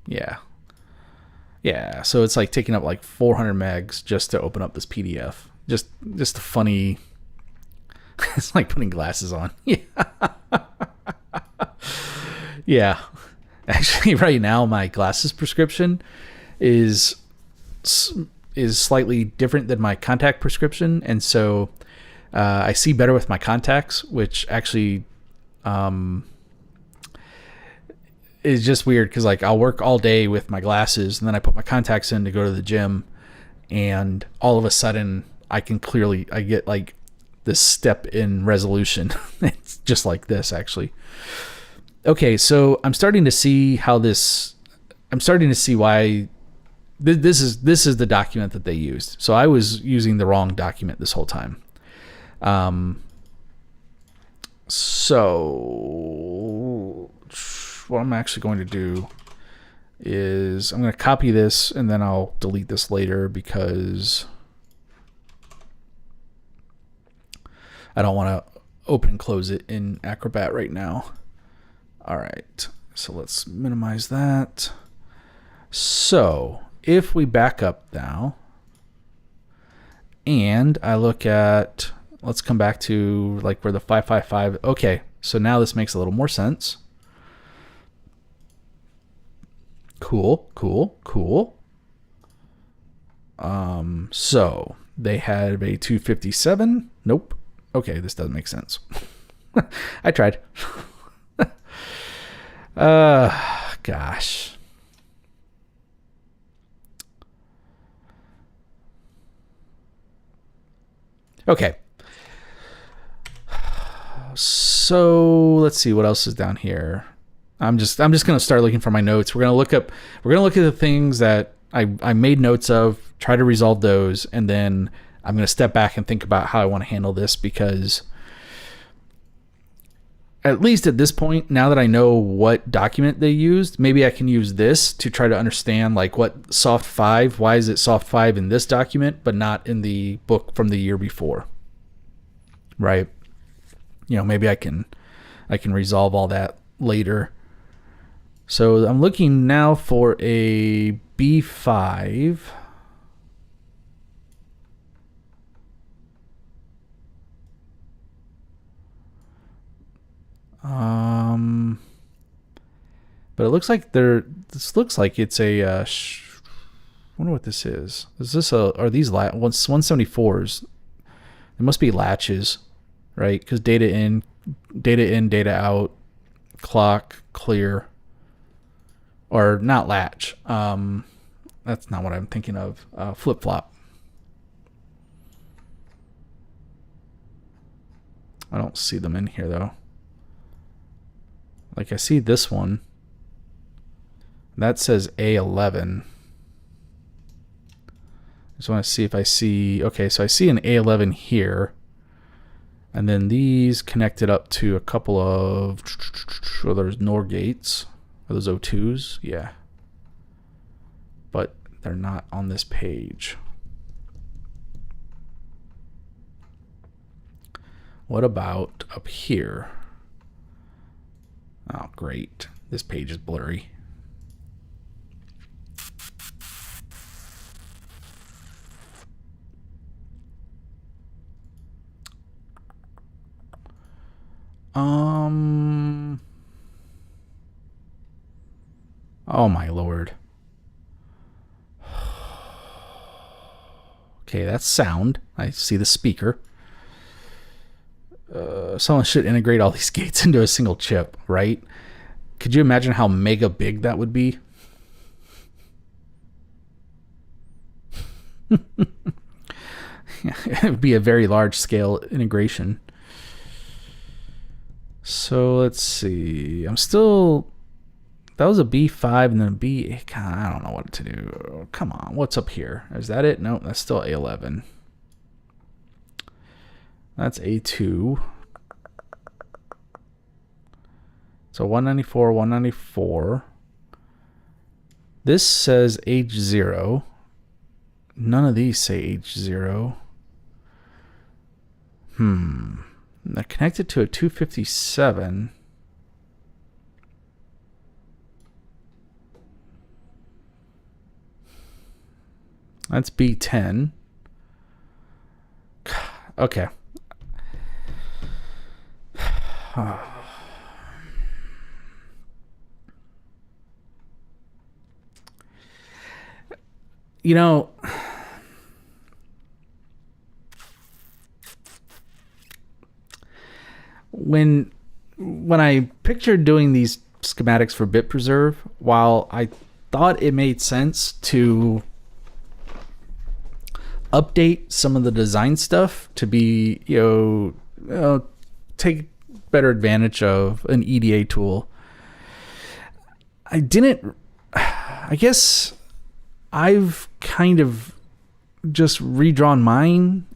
Yeah, so it's like taking up like 400 megs just to open up this PDF. Just a funny... It's like putting glasses on. Yeah. Yeah. Actually, right now, my glasses prescription is slightly different than my contact prescription. And so I see better with my contacts, which actually... is just weird because like I'll work all day with my glasses and then I put my contacts in to go to the gym, and all of a sudden I get like this step in resolution. It's just like this actually. Okay, so I'm starting to see why this is the document that they used. So I was using the wrong document this whole time. So what I'm actually going to do is I'm going to copy this and then I'll delete this later because I don't want to open and close it in Acrobat right now. All right, so let's minimize that. So if we back up now and I look at, let's come back to like where the 555. Okay, so now this makes a little more sense. Cool. So they have a 257. Nope. Okay, this doesn't make sense. I tried. Gosh. Okay. So let's see what else is down here. I'm just gonna start looking for my notes. We're gonna look at the things that I made notes of, try to resolve those, and then I'm gonna step back and think about how I want to handle this, because at least at this point, now that I know what document they used, maybe I can use this to try to understand like what soft 5, why is it soft 5 in this document, but not in the book from the year before, right? You know, maybe I can resolve all that later. So I'm looking now for a B5. But it looks like this looks like it's a, I wonder what this is. Is this are these 174s? It must be latches, right? Because data in, data out, clock, clear, or not latch. That's not what I'm thinking of. Flip-flop. I don't see them in here though. Like I see this one. That says A11. I just want to see if I see, okay, so I see an A11 here. And then these connected up to a couple of, oh, there's NOR gates. Are those O2s? Yeah. But they're not on this page. What about up here? Oh, great. This page is blurry. Oh my lord. Okay, that's sound. I see the speaker. Someone should integrate all these gates into a single chip, right? Could you imagine how mega big that would be? It would be a very large scale integration. So let's see. I'm still... That was a B5 and then a B... God, I don't know what to do. Come on. What's up here? Is that it? No, that's still A11. That's A2. So 194, 194. This says H0. None of these say H0. They're connected to a 257. That's B10. Okay. You know, when I pictured doing these schematics for bit preserve, while I thought it made sense to update some of the design stuff to be, take better advantage of an EDA tool, I guess I've kind of just redrawn mine,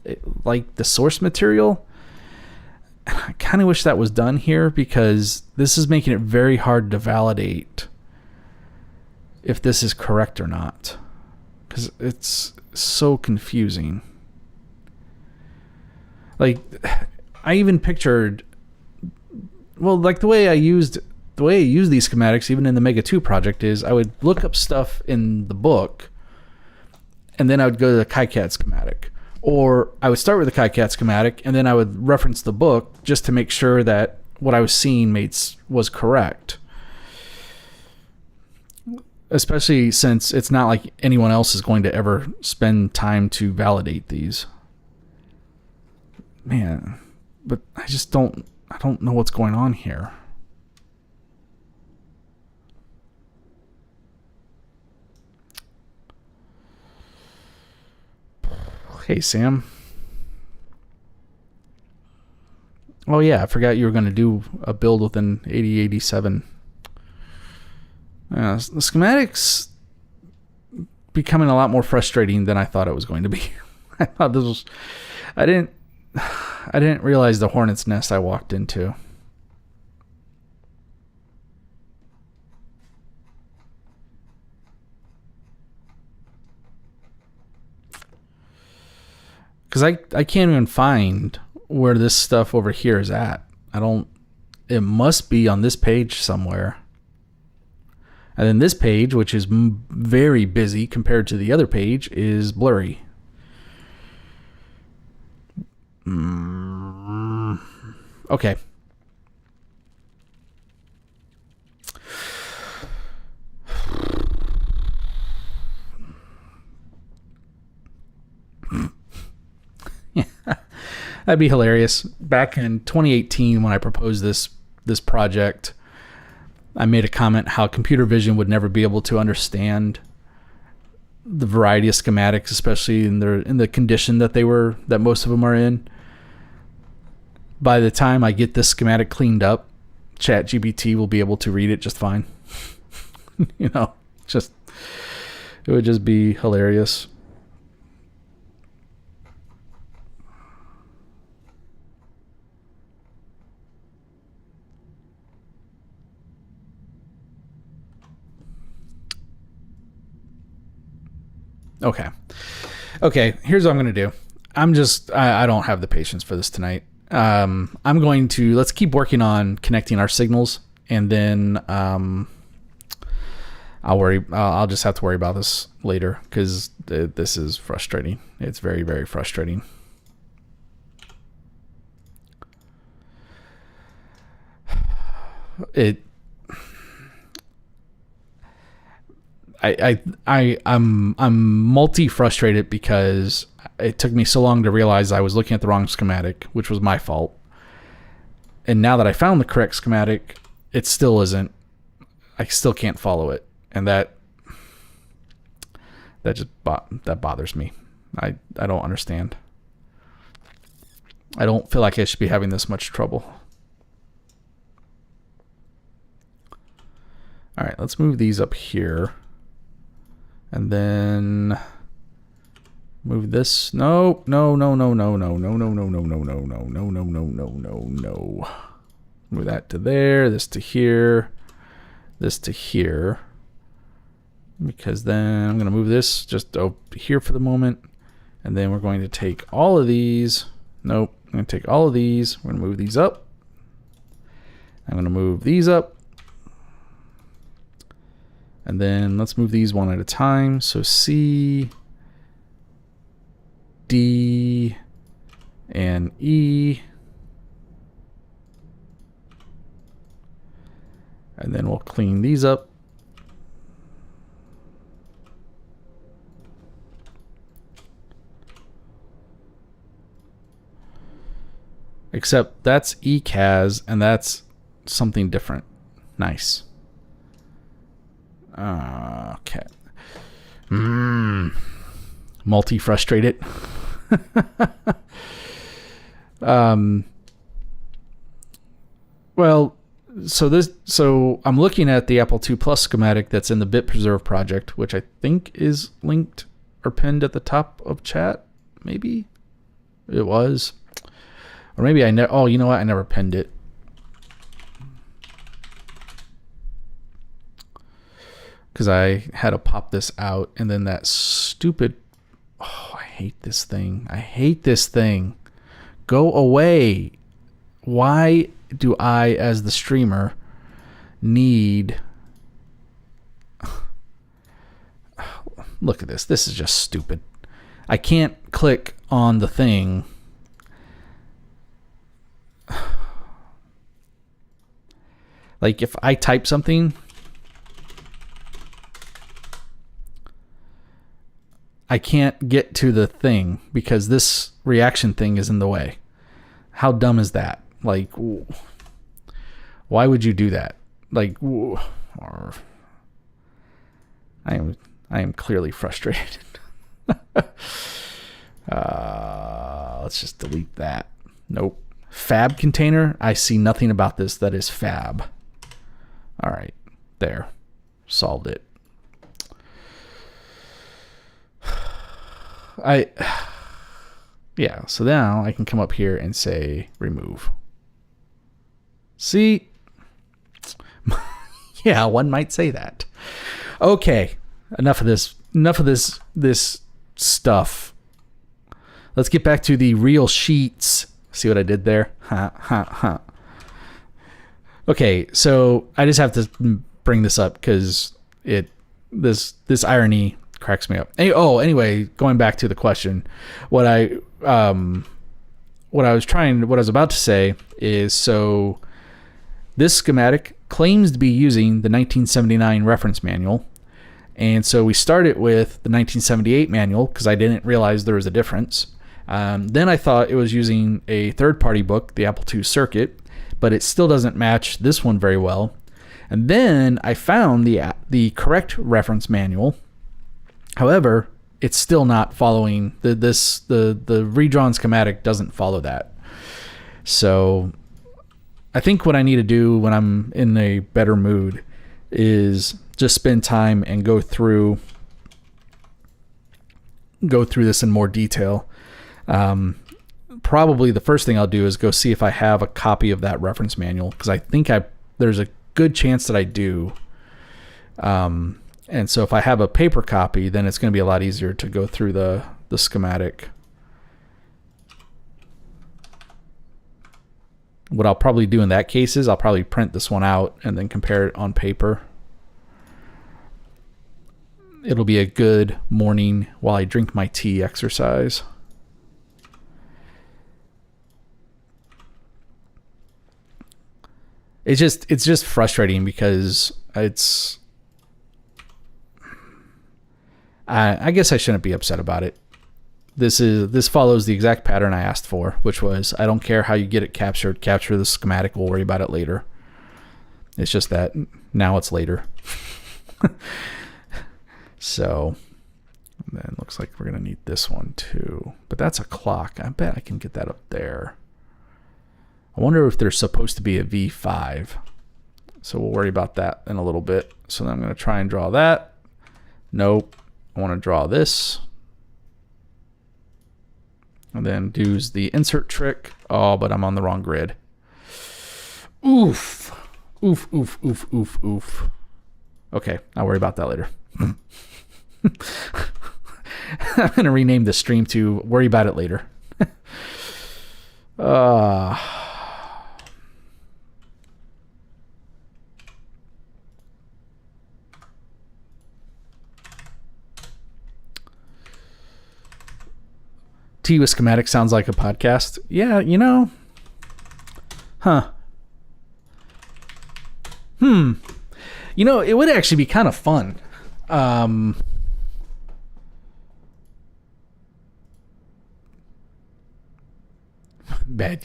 like the source material. I kind of wish that was done here, because this is making it very hard to validate if this is correct or not, because it's so confusing. Like, I even pictured, well, like the way I use these schematics, even in the Mega 2 project, is I would look up stuff in the book, and then I would go to the KiCad schematic. Or I would start with the KiCad schematic, and then I would reference the book just to make sure that what I was seeing was correct. especially since it's not like anyone else is going to ever spend time to validate these. Man, but I don't know what's going on here. Hey, Sam. Oh yeah, I forgot you were going to do a build within 8087. The schematics becoming a lot more frustrating than I thought it was going to be. I thought this was... I didn't realize the hornet's nest I walked into. Because I can't even find where this stuff over here is at. It must be on this page somewhere. And then this page, which is very busy compared to the other page, is blurry. Okay. That'd be hilarious. Back in 2018, when I proposed this project, I made a comment how computer vision would never be able to understand the variety of schematics, especially in the condition that most of them are in. By the time I get this schematic cleaned up, ChatGPT will be able to read it just fine. It would just be hilarious. Okay, here's what I'm going to do. I don't have the patience for this tonight. Let's keep working on connecting our signals, and then I'll just have to worry about this later, because this is frustrating. It's very, very frustrating. I'm multi-frustrated because it took me so long to realize I was looking at the wrong schematic, which was my fault. And now that I found the correct schematic, it still isn't. I still can't follow it, and that bothers me. I don't understand. I don't feel like I should be having this much trouble. All right, let's move these up here. And then move this. No. Move that to there, this to here, this to here. Because then I'm going to move this just over here for the moment. And then we're going to take all of these. Nope. I'm going to take all of these. We're going to move these up. I'm going to move these up. And then let's move these one at a time. So C, D, and E. And then we'll clean these up. Except that's ECAS, and that's something different. Nice. Okay. Multi-frustrated. Well, so I'm looking at the Apple II Plus schematic that's in the Bit Preserve project, which I think is linked or pinned at the top of chat. Maybe it was, or maybe oh, you know what? I never pinned it. Because I had to pop this out, and then that stupid... Oh, I hate this thing. I hate this thing. Go away. Why do I, as the streamer, need... Look at this. This is just stupid. I can't click on the thing. Like, if I type something... I can't get to the thing because this reaction thing is in the way. How dumb is that? Like, why would you do that? Like, I am clearly frustrated. Let's just delete that. Nope. Fab container. I see nothing about this that is fab. All right. There. Solved it. Yeah, so now I can come up here and say remove. See? Yeah, one might say that. Okay, enough of this stuff. Let's get back to the real sheets. See what I did there? Okay, so I just have to bring this up because this irony cracks me up. Anyway, going back to the question, what I was about to say is, so this schematic claims to be using the 1979 reference manual, and so we started with the 1978 manual because I didn't realize there was a difference. Then I thought it was using a third-party book, the Apple II Circuit, but it still doesn't match this one very well. And then I found the correct reference manual. However, it's still not following the redrawn schematic doesn't follow that. So I think what I need to do when I'm in a better mood is just spend time and go through this in more detail. Probably the first thing I'll do is go see if I have a copy of that reference manual, because I think there's a good chance that I do. And so if I have a paper copy, then it's going to be a lot easier to go through the schematic. What I'll probably do in that case is I'll probably print this one out and then compare it on paper. It'll be a good morning while I drink my tea exercise. It's just frustrating because I guess I shouldn't be upset about it. This follows the exact pattern I asked for, which was, I don't care how you get it captured. Capture the schematic. We'll worry about it later. It's just that now it's later. So then looks like we're going to need this one too. But that's a clock. I bet I can get that up there. I wonder if there's supposed to be a V5. So we'll worry about that in a little bit. So then I'm going to try and draw that. Nope. I want to draw this. And then do the insert trick. Oh, but I'm on the wrong grid. Oof. Oof, oof, oof, oof, oof. Okay, I'll worry about that later. I'm going to rename the stream to worry about it later. Tea with Schematic sounds like a podcast. Yeah, you know. Huh. You know, it would actually be kind of fun. Bad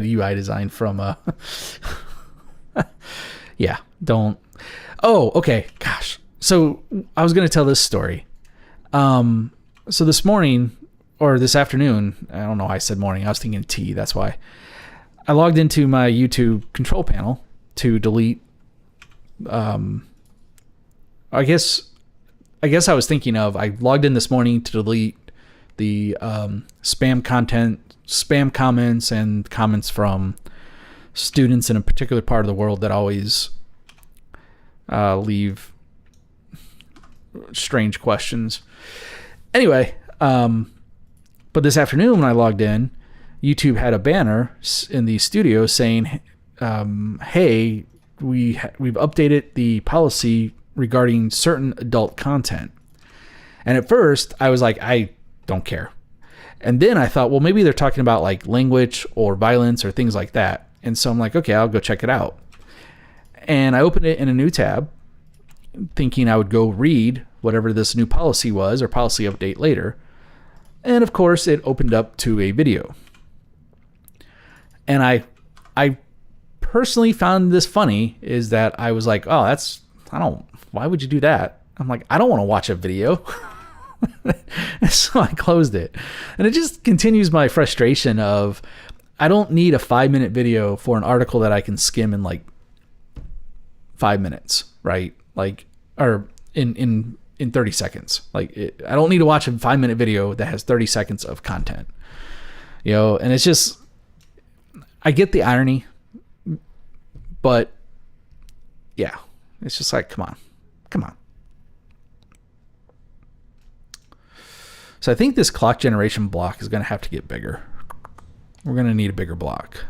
UI design from yeah, don't. Oh, okay. Gosh. So I was going to tell this story. So this morning or this afternoon, I don't know why I said morning. I was thinking tea. That's why. I logged into my YouTube control panel to delete. I guess I was thinking of, I logged in this morning to delete the spam content, spam comments, and comments from students in a particular part of the world that always leave strange questions. Anyway, but this afternoon when I logged in, YouTube had a banner in the studio saying, hey, we've updated the policy regarding certain adult content. And at first I was like, I don't care. And then I thought, well, maybe they're talking about like language or violence or things like that. And so I'm like, okay, I'll go check it out. And I opened it in a new tab thinking I would go read whatever this new policy was or policy update later. And of course, it opened up to a video. And I personally found this funny, is that I was like, oh, why would you do that? I'm like, I don't want to watch a video. So I closed it. And it just continues my frustration of, I don't need a 5-minute video for an article that I can skim in like 5 minutes, right? Like, or in 30 seconds. Like, I don't need to watch a 5-minute video that has 30 seconds of content, and it's just, I get the irony, but yeah, it's just like, come on. So I think this clock generation block is going to have to get bigger. We're going to need a bigger block.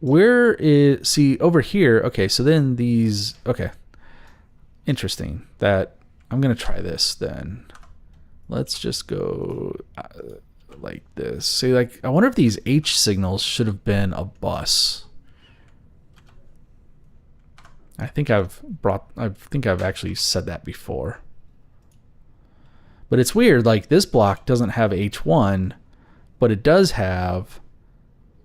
Where is, see over here. Okay. So then these, okay. Interesting that I'm going to try this then. Let's just go like this. See, like, I wonder if these H signals should have been a bus. I think I've actually said that before. But it's weird, like this block doesn't have H1, but it does have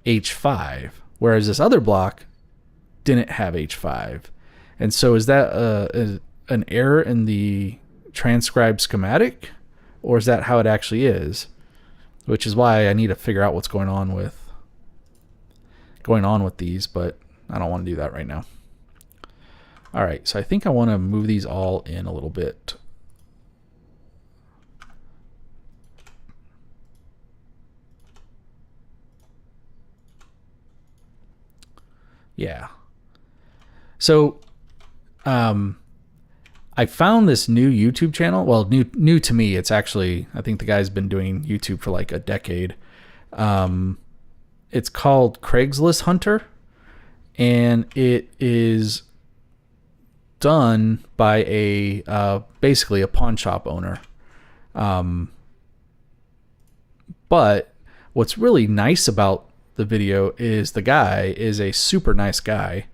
H5, whereas this other block didn't have H5. And so is that an error in the transcribed schematic, or is that how it actually is? Which is why I need to figure out what's going on with these, but I don't want to do that right now. All right, so I think I want to move these all in a little bit. Yeah. So, I found this new YouTube channel. Well, new to me. It's actually, I think the guy's been doing YouTube for like a decade. It's called Craigslist Hunter, and it is done by basically a pawn shop owner. But what's really nice about the video is the guy is a super nice guy,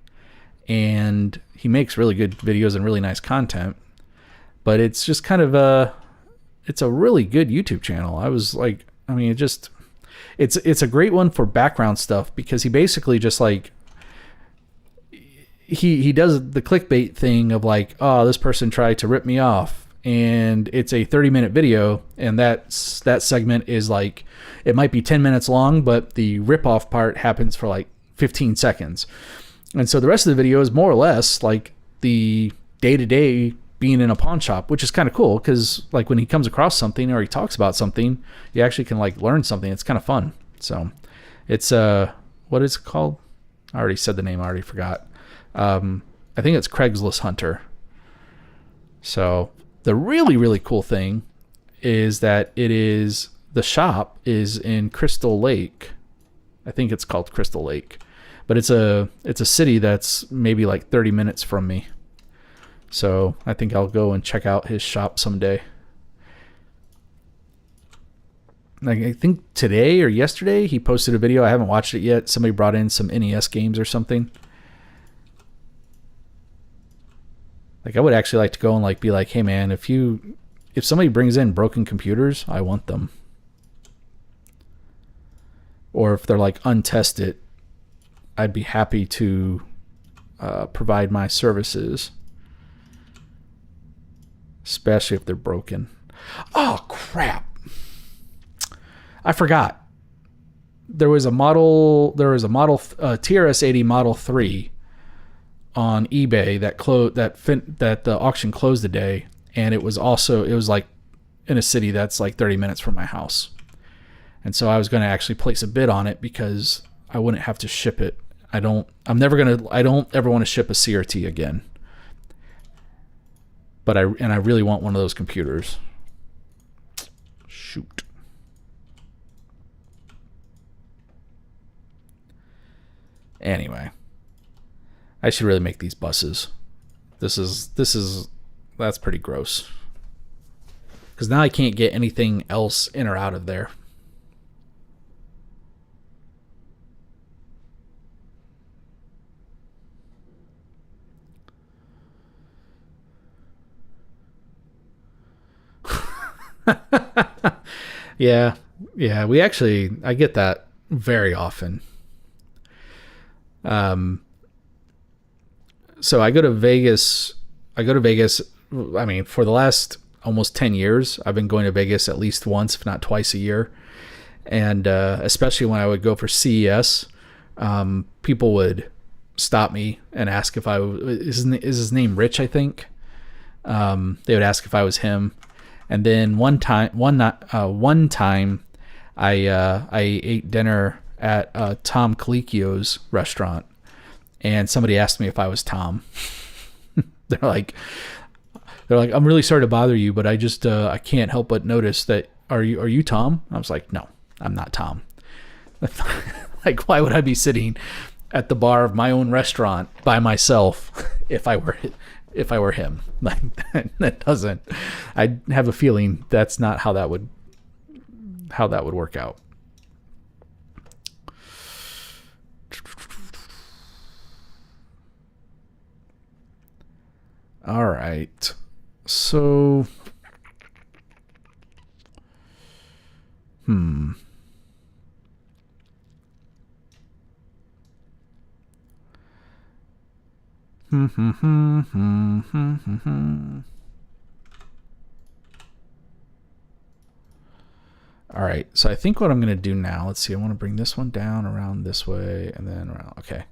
and he makes really good videos and really nice content. But it's just kind of it's a really good YouTube channel. I was like, I mean, it's a great one for background stuff, because he basically just like, he does the clickbait thing of like, oh, this person tried to rip me off, and it's a 30-minute video, and that segment is like, it might be 10 minutes long, but the rip-off part happens for like 15 seconds. And so the rest of the video is more or less like the day-to-day being in a pawn shop, which is kind of cool, because like when he comes across something or he talks about something, you actually can like learn something. It's kind of fun. So it's what is it called? I already said the name. I already forgot. I think it's Craigslist Hunter. So the really, really cool thing is that the shop is in Crystal Lake. I think it's called Crystal Lake, but it's a city that's maybe like 30 minutes from me. So I think I'll go and check out his shop someday. Like, I think today or yesterday he posted a video. I haven't watched it yet. Somebody brought in some NES games or something. Like, I would actually like to go and like be like, hey man, if somebody brings in broken computers, I want them. Or if they're like untested, I'd be happy to provide my services. Especially if they're broken. Oh crap. I forgot. There was a TRS-80 Model 3 on eBay that the auction closed today, and it was like in a city that's like 30 minutes from my house. And so I was going to actually place a bid on it because I wouldn't have to ship it. I don't ever want to ship a CRT again. But I really want one of those computers. Shoot. Anyway, I should really make these buses. That's pretty gross. Because now I can't get anything else in or out of there. Yeah. Yeah. I get that very often. So I go to Vegas. I mean, for the last almost 10 years, I've been going to Vegas at least once, if not twice a year. And especially when I would go for CES, people would stop me and ask if is his name Rich, I think. They would ask if I was him. And then one time I ate dinner at Tom Colicchio's restaurant, and somebody asked me if I was Tom. They're like, I'm really sorry to bother you, but I can't help but notice that are you Tom? I was like, no, I'm not Tom. Like, why would I be sitting at the bar of my own restaurant by myself if I were him? Like, that doesn't. I have a feeling that's not how that would work out. All right. So, All right, so I think what I'm going to do now, let's see, I want to bring this one down around this way and then around. Okay.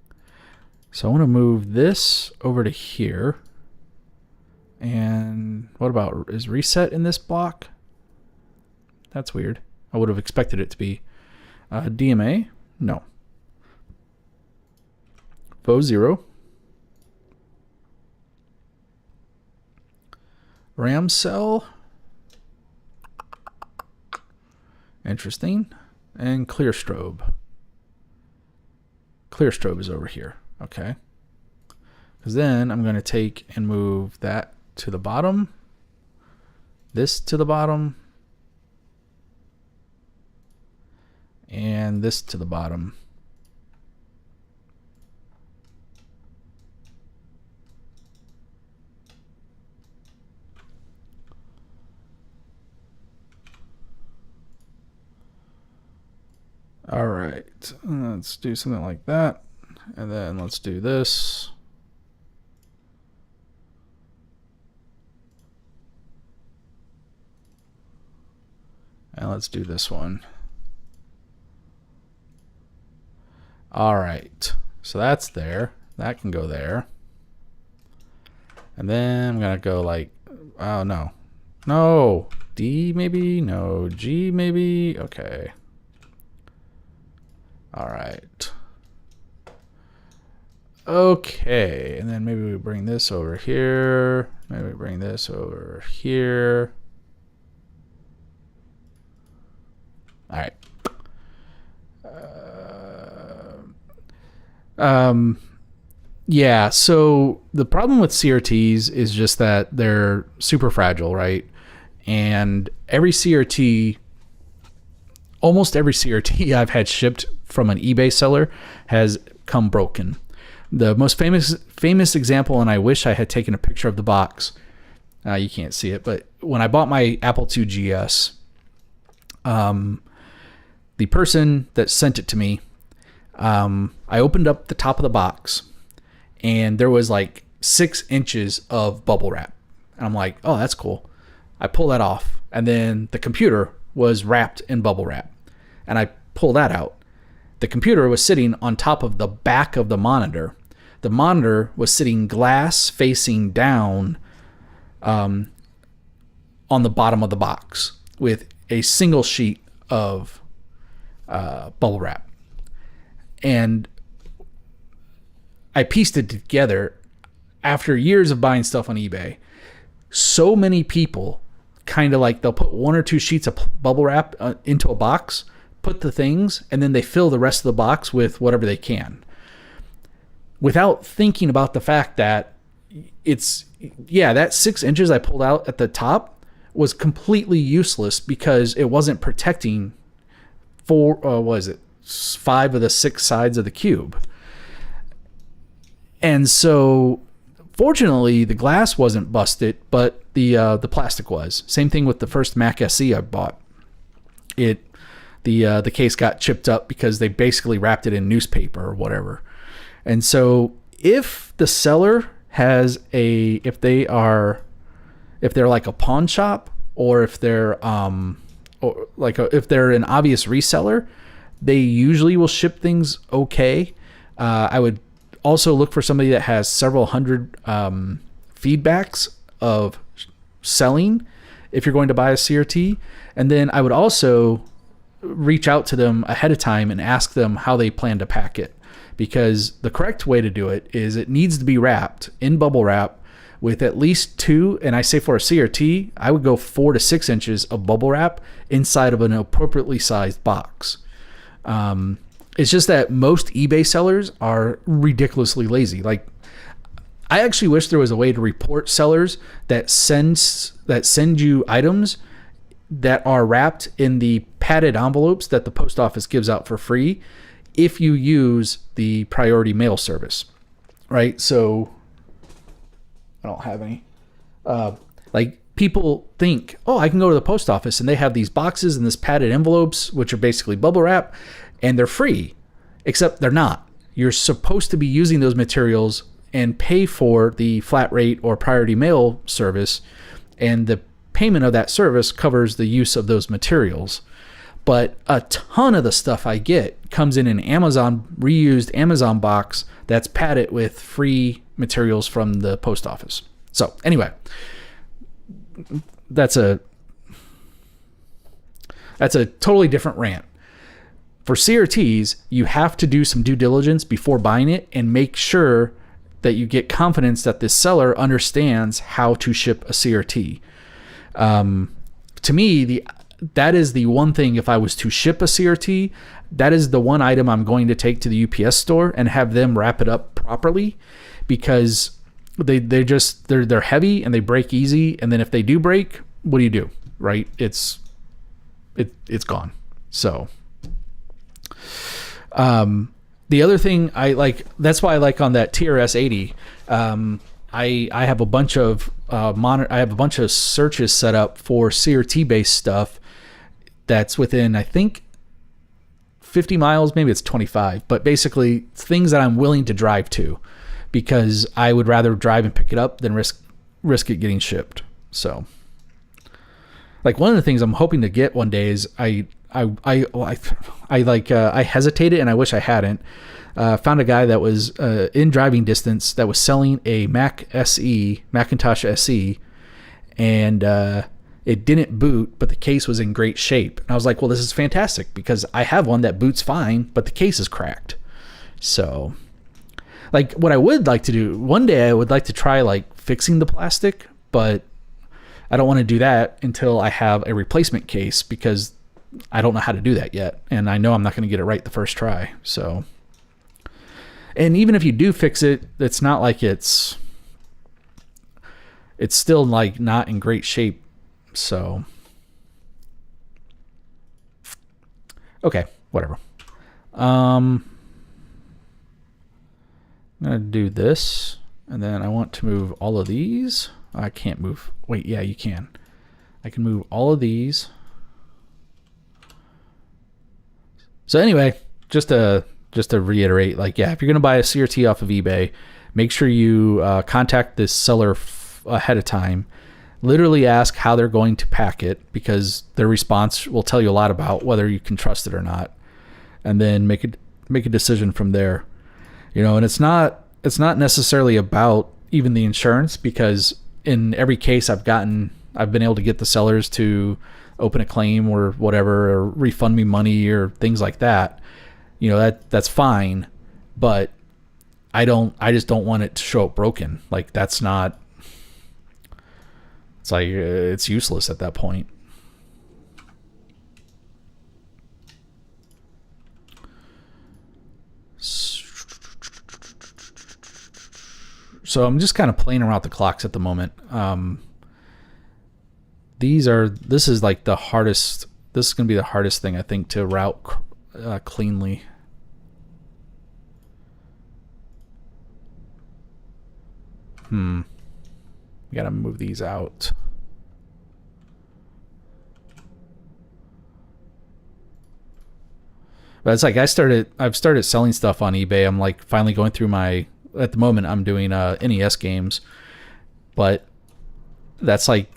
So I want to move this over to here. And what about, is reset in this block? That's weird. I would have expected it to be DMA. No. Faux 0. RAM cell. Interesting. And clear strobe. Clear strobe is over here. Okay. Because then I'm going to take and move that to the bottom. This to the bottom. And this to the bottom. All right, let's do something like that. And then let's do this. And let's do this one. All right, so that's there. That can go there. And then I'm gonna go like, oh no. No, D maybe? No, G maybe? Okay. All right. Okay, and then maybe we bring this over here. Maybe we bring this over here. All right. Yeah, so the problem with CRTs is just that they're super fragile, right? And almost every CRT I've had shipped from an eBay seller has come broken. The most famous example, and I wish I had taken a picture of the box. You can't see it, but when I bought my Apple II GS, the person that sent it to me, I opened up the top of the box, and there was like 6 inches of bubble wrap. And I'm like, oh, that's cool. I pull that off, and then the computer was wrapped in bubble wrap. And I pull that out. The computer was sitting on top of the back of the monitor. The monitor was sitting glass facing down on the bottom of the box with a single sheet of bubble wrap. And I pieced it together after years of buying stuff on eBay. So many people kind of like, they'll put 1 or 2 sheets of bubble wrap into a box, put the things, and then they fill the rest of the box with whatever they can, without thinking about the fact that that 6 inches I pulled out at the top was completely useless because it wasn't protecting 5 of the 6 sides of the cube. And so fortunately the glass wasn't busted, but the plastic was. Same thing with the first Mac SE I bought. the case got chipped up because they basically wrapped it in newspaper or whatever. And so if the seller has if they're like a pawn shop, or if they're if they're an obvious reseller, they usually will ship things okay. I would also look for somebody that has several hundred feedbacks of selling if you're going to buy a CRT. And then I would also reach out to them ahead of time and ask them how they plan to pack it, because the correct way to do it is it needs to be wrapped in bubble wrap with at least 2, and I say for a CRT, I would go 4 to 6 inches of bubble wrap inside of an appropriately sized box. It's just that most eBay sellers are ridiculously lazy. Like, I actually wish there was a way to report sellers that send you items that are wrapped in the padded envelopes that the post office gives out for free if you use the priority mail service, right? So I don't have any. Like, people think, oh, I can go to the post office and they have these boxes and this padded envelopes, which are basically bubble wrap, and they're free, except they're not. You're supposed to be using those materials and pay for the flat rate or priority mail service, and the payment of that service covers the use of those materials. But a ton of the stuff I get comes in an Amazon reused Amazon box that's padded with free materials from the post office. So anyway, that's a totally different rant. For CRTs, you have to do some due diligence before buying it and make sure that you get confidence that this seller understands how to ship a CRT. To me, that is the one thing. If I was to ship a CRT, that is the one item I'm going to take to the UPS store and have them wrap it up properly, because they're heavy and they break easy. And then if they do break, what do? Right? It's gone. So, the other thing I like, that's why I like on that TRS 80, I have a bunch of I have a bunch of searches set up for CRT based stuff that's within, I think, 50 miles, maybe it's 25, but basically things that I'm willing to drive to, because I would rather drive and pick it up than risk it getting shipped. So, like, one of the things I'm hoping to get one day is I hesitated, and I wish I hadn't. Found a guy that was in driving distance that was selling a Macintosh SE, and it didn't boot, but the case was in great shape. And I was like, well, this is fantastic, because I have one that boots fine, but the case is cracked. So, like, what I would like to do one day, I would like to try like fixing the plastic, but I don't want to do that until I have a replacement case, because I don't know how to do that yet, and I know I'm not going to get it right the first try. So, and even if you do fix it, it's not like it's still like not in great shape. So, okay, whatever. I'm gonna do this, and then I want to move all of these. I can't move. Wait, yeah, you can. I can move all of these. So anyway, just to reiterate, like, yeah, if you're gonna buy a CRT off of eBay, make sure you contact this seller ahead of time. Literally ask how they're going to pack it, because their response will tell you a lot about whether you can trust it or not, and then make a decision from there. You know, and it's not necessarily about even the insurance, because in every case I've been able to get the sellers to open a claim or whatever, or refund me money or things like that. You know, that's fine, but I just don't want it to show up broken. Like, that's not, it's like, it's useless at that point. So I'm just kind of playing around with the clocks at the moment. This is like the hardest. This is going to be the hardest thing, I think, to route cleanly. We got to move these out. But it's like I've started selling stuff on eBay. I'm like finally going through at the moment I'm doing NES games. But that's like,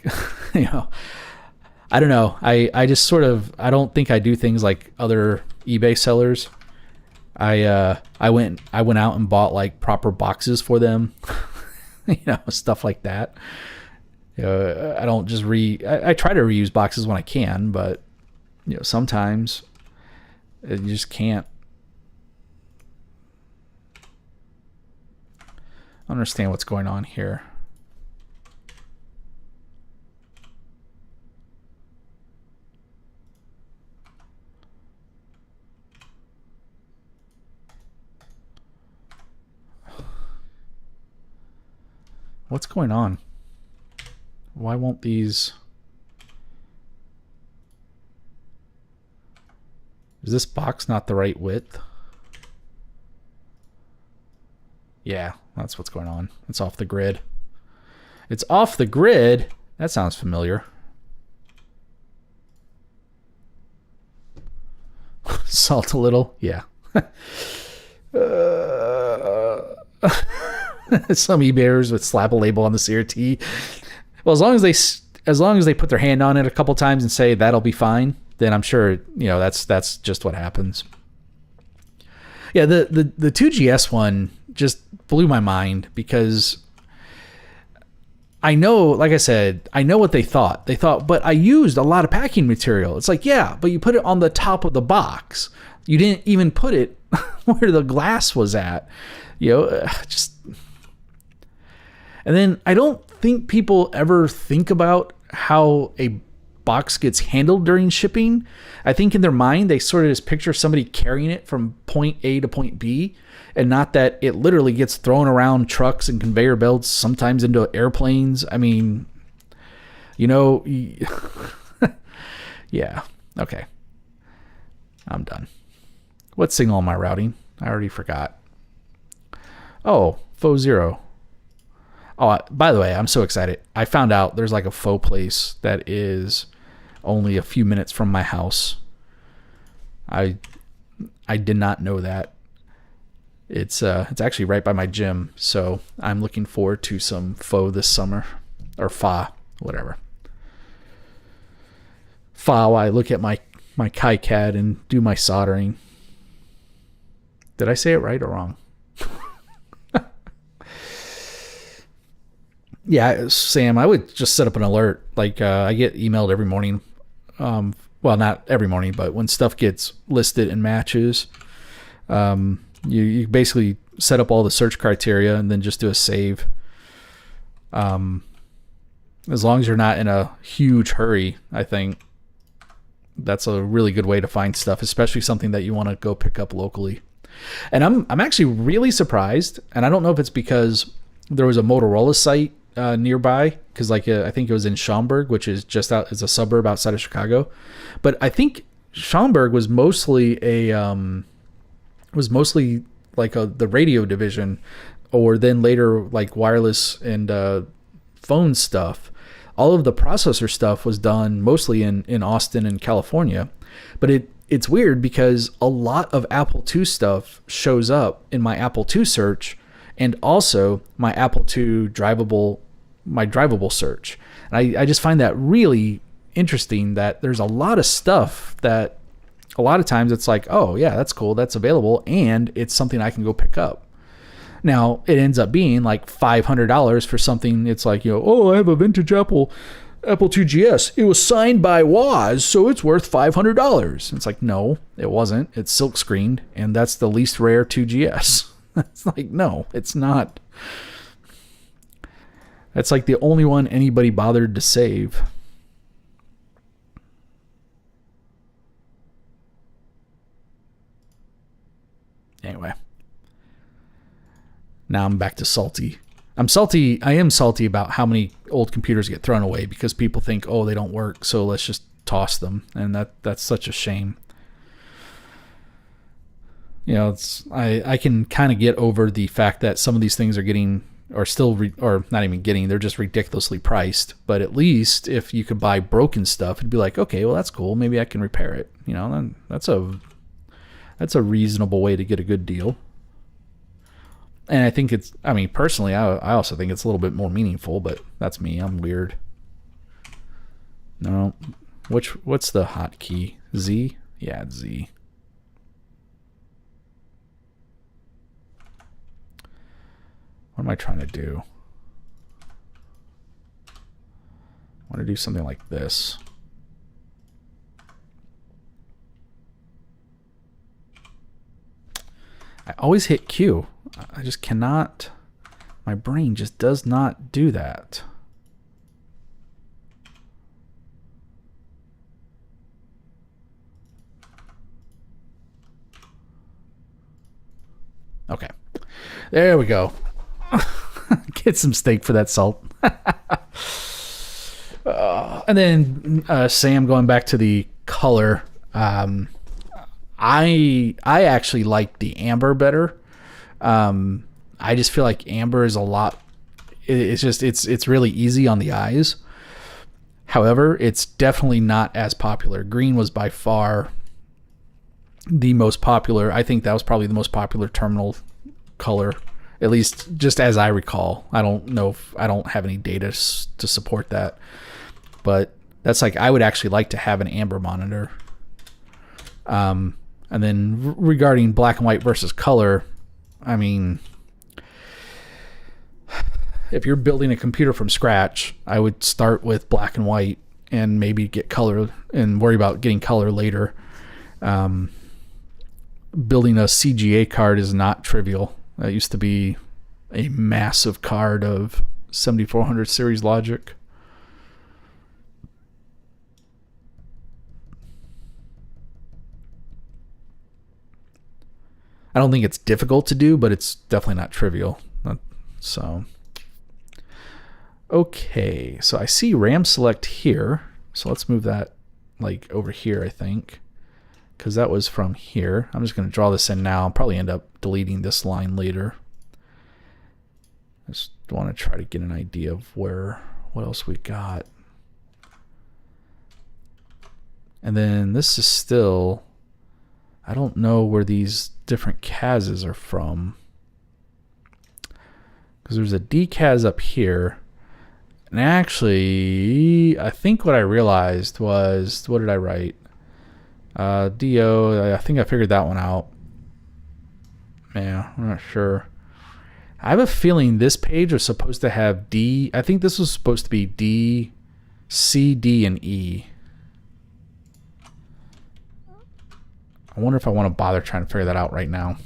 I don't know. I just sort of, I don't think I do things like other eBay sellers. I went out and bought like proper boxes for them, stuff like that. I don't just I try to reuse boxes when I can, but sometimes you just can't. I understand what's going on here. What's going on? Why won't these... Is this box not the right width? Yeah, that's what's going on. It's off the grid. It's off the grid? That sounds familiar. Salt a little? Yeah. Some eBayers would slap a label on the CRT. Well, as long as they put their hand on it a couple times and say that'll be fine, then I'm sure that's just what happens. Yeah, the 2GS one just blew my mind because I know, like I said, I know what they thought. They thought, but I used a lot of packing material. It's like, yeah, but you put it on the top of the box. You didn't even put it where the glass was at. Just... And then I don't think people ever think about how a box gets handled during shipping. I think in their mind, they sort of just picture somebody carrying it from point A to point B, and not that it literally gets thrown around trucks and conveyor belts, sometimes into airplanes. I mean, yeah. Okay. I'm done. What signal am I routing? I already forgot. Oh, faux zero. Oh, by the way, I'm so excited. I found out there's like a faux place that is only a few minutes from my house. I did not know that. It's actually right by my gym, so I'm looking forward to some faux this summer, or fa, whatever. Fa, while I look at my KiCad and do my soldering. Did I say it right or wrong? Yeah, Sam, I would just set up an alert. Like I get emailed every morning. Well, not every morning, but when stuff gets listed in matches, you basically set up all the search criteria and then just do a save. As long as you're not in a huge hurry, I think that's a really good way to find stuff, especially something that you want to go pick up locally. And I'm actually really surprised, and I don't know if it's because there was a Motorola site nearby, because I think it was in Schaumburg, which is just out, it's a suburb outside of Chicago. But I think Schaumburg was mostly the radio division, or then later like wireless and phone stuff. All of the processor stuff was done mostly in Austin and California. But it's weird because a lot of Apple II stuff shows up in my Apple II search, and also my Apple II drivable search. And I just find that really interesting that there's a lot of stuff that a lot of times it's like, oh yeah, that's cool, that's available, and it's something I can go pick up. Now it ends up being like $500 for something. It's like, oh, I have a vintage Apple IIgs. It was signed by Woz, so it's worth $500. It's like, no, it wasn't. It's silk screened, and that's the least rare 2GS. It's like, no, it's not. That's like the only one anybody bothered to save. Anyway. Now I'm back to salty. I am salty about how many old computers get thrown away because people think, oh, they don't work, so let's just toss them. And that's such a shame. I can kind of get over the fact that some of these things are getting, or not even getting, they're just ridiculously priced. But at least if you could buy broken stuff, it'd be like, okay, well, that's cool. Maybe I can repair it. Then that's That's a reasonable way to get a good deal. And I think it's, I mean, personally, I also think it's a little bit more meaningful, but that's me. I'm weird. No. What's the hotkey? Z? Yeah, it's Z. What am I trying to do? I want to do something like this. I always hit Q. I just cannot, my brain just does not do that. Okay, there we go. Get some steak for that salt. And then Sam, going back to the color, I actually like the amber better. I just feel like amber is a lot. It's really easy on the eyes. However, it's definitely not as popular. Green was by far the most popular. I think that was probably the most popular terminal color, at least just as I recall. I don't know if I don't have any data to support that, but that's like, I would actually like to have an amber monitor. And then regarding black and white versus color, I mean, if you're building a computer from scratch, I would start with black and white and maybe get color and worry about getting color later. Building a CGA card is not trivial. That used to be a massive card of 7400 series logic. I don't think it's difficult to do, but it's definitely not trivial. So, okay, so I see RAM select here. So let's move that like over here, I think, because that was from here. I'm just going to draw this in now. I'll probably end up deleting this line later. I just want to try to get an idea of what else we got. And then this is still, I don't know where these different CASs are from, because there's a DCAS up here. And actually, I think what I realized was, what did I write? DO, I think I figured that one out. Yeah, I'm not sure. I have a feeling this page was supposed to have D. I think this was supposed to be D, C, D, and E. I wonder if I want to bother trying to figure that out right now.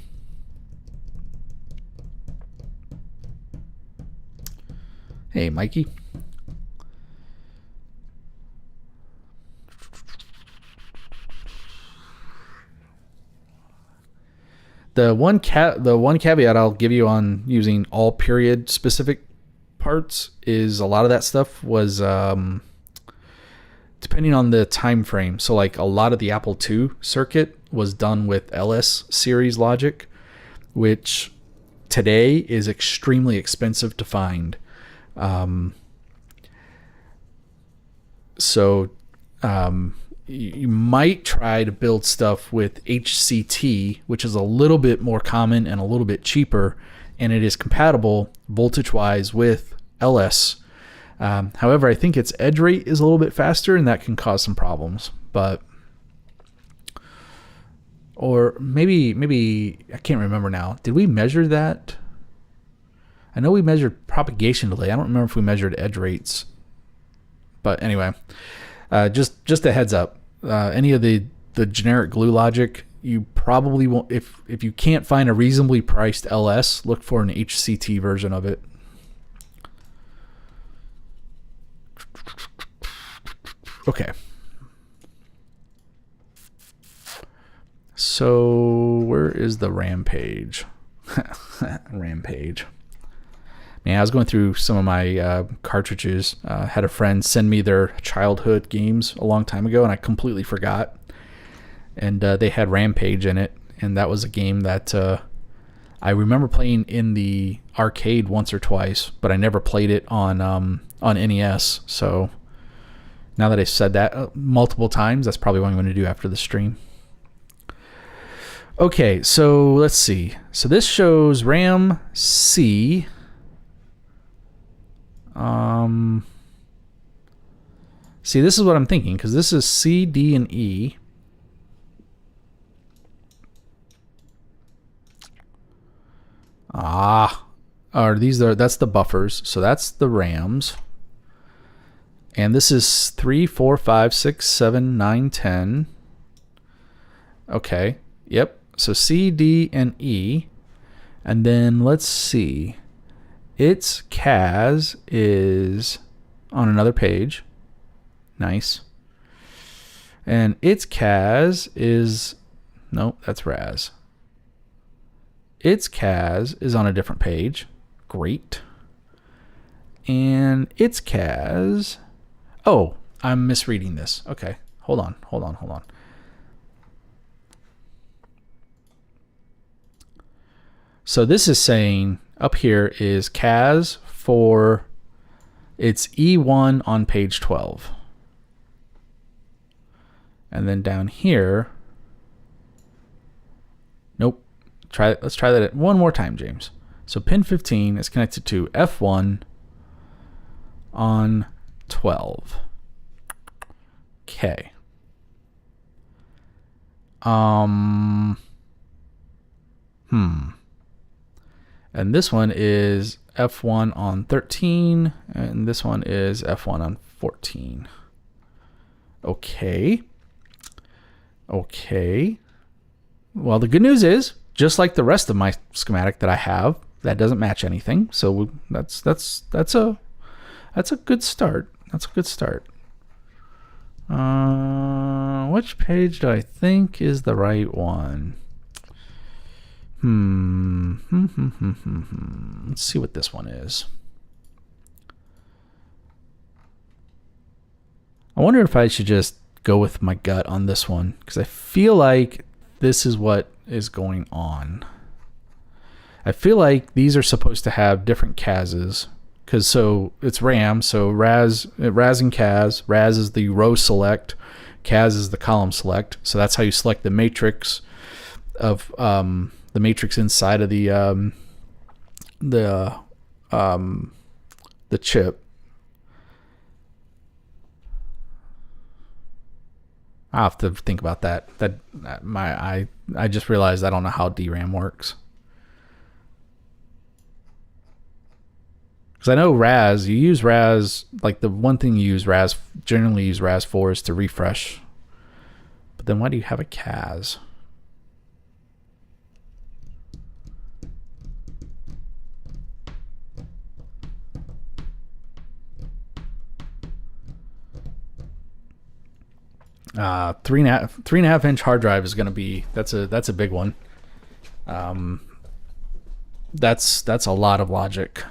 Hey, Mikey. The one caveat I'll give you on using all period specific parts is a lot of that stuff was depending on the time frame. So like a lot of the Apple II circuit was done with LS series logic, which today is extremely expensive to find. You might try to build stuff with HCT, which is a little bit more common and a little bit cheaper, and it is compatible voltage-wise with LS. However, I think its edge rate is a little bit faster, and that can cause some problems. But, or maybe I can't remember now. Did we measure that? I know we measured propagation delay. I don't remember if we measured edge rates. But anyway, just a heads up. Any of the generic glue logic, you probably won't, if you can't find a reasonably priced LS, look for an HCT version of it. Okay. So where is the Rampage? Rampage. Man, I was going through some of my cartridges. Had a friend send me their childhood games a long time ago, and I completely forgot. And they had Rampage in it, and that was a game that I remember playing in the arcade once or twice, but I never played it on NES. So now that I said that multiple times, that's probably what I'm going to do after the stream. Okay, so let's see. So this shows RAM C. See, this is what I'm thinking, because this is C, D, and E. That's the buffers. So that's the RAMs. And this is 3, 4, 5, 6, 7, 9, 10. Okay. Yep. So C, D, and E. And then let's see. Its CAS is on another page. Nice. And its CAS is... Nope, that's RAS. Its CAS is on a different page. Great. And its CAS... Oh, I'm misreading this. Okay, hold on. So this is saying up here is CAS for its E1 on page 12. And then down here... Nope. Let's try that one more time, James. So pin 15 is connected to F1 on 12. Okay. And this one is F1 on 13, and this one is F1 on 14. Okay. Well, the good news is, just like the rest of my schematic that I have, that doesn't match anything. So that's a good start. Which page do I think is the right one? Let's see what this one is. I wonder if I should just go with my gut on this one, because I feel like this is what is going on. I feel like these are supposed to have different CASs, because so it's RAM, so RAS and CAS. RAS is the row select, CAS is the column select. So that's how you select the matrix of the matrix inside of the chip. I'll have to think about that. I just realized I don't know how DRAM works. Because I know RAS, you use RAS, like the one thing you use RAS, generally use RAS for is to refresh. But then why do you have a CAS? Three and a half inch hard drive is going to be, that's a big one. That's a lot of logic.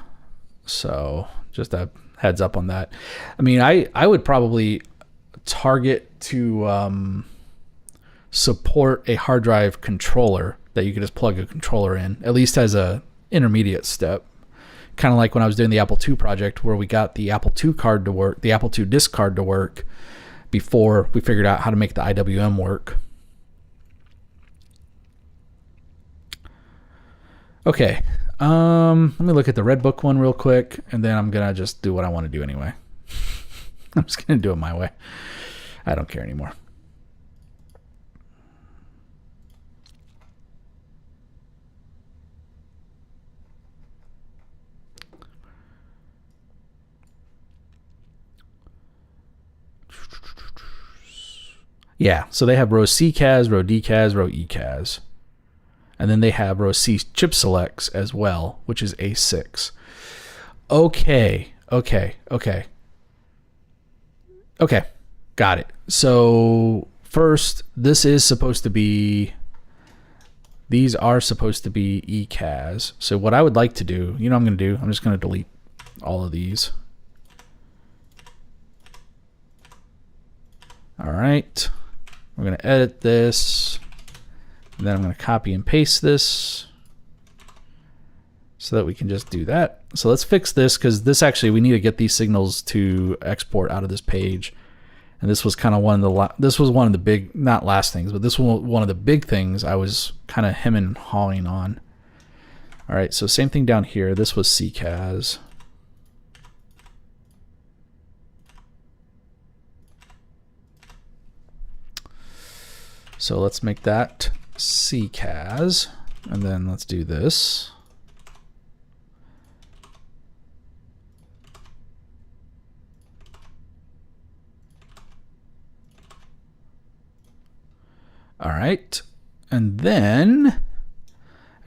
So just a heads up on that. I mean, I would probably target to support a hard drive controller that you could just plug a controller in, at least as a intermediate step. Kind of like when I was doing the Apple II project, where we got the Apple II card to work, the Apple II disk card to work, before we figured out how to make the IWM work. Okay. Let me look at the Red Book one real quick, and then I'm gonna just do what I want to do anyway. I'm just gonna do it my way. I don't care anymore. Yeah, so they have row C CAS, row D CAS, row E CAS. And then they have row C chip selects as well, which is A6. Okay. Got it. So first, these are supposed to be ECAS. So what I would like to do, you know what I'm going to do? I'm just going to delete all of these. All right. We're going to edit this. And then I'm going to copy and paste this so that we can just do that. So let's fix this, because this actually, we need to get these signals to export out of this page. And this was kind of one of the this was one of the big, not last things, but this was one of the big things I was kind of hemming and hawing on. All right, so same thing down here. This was CCAS. So let's make that CCAS, and then let's do this. All right, and then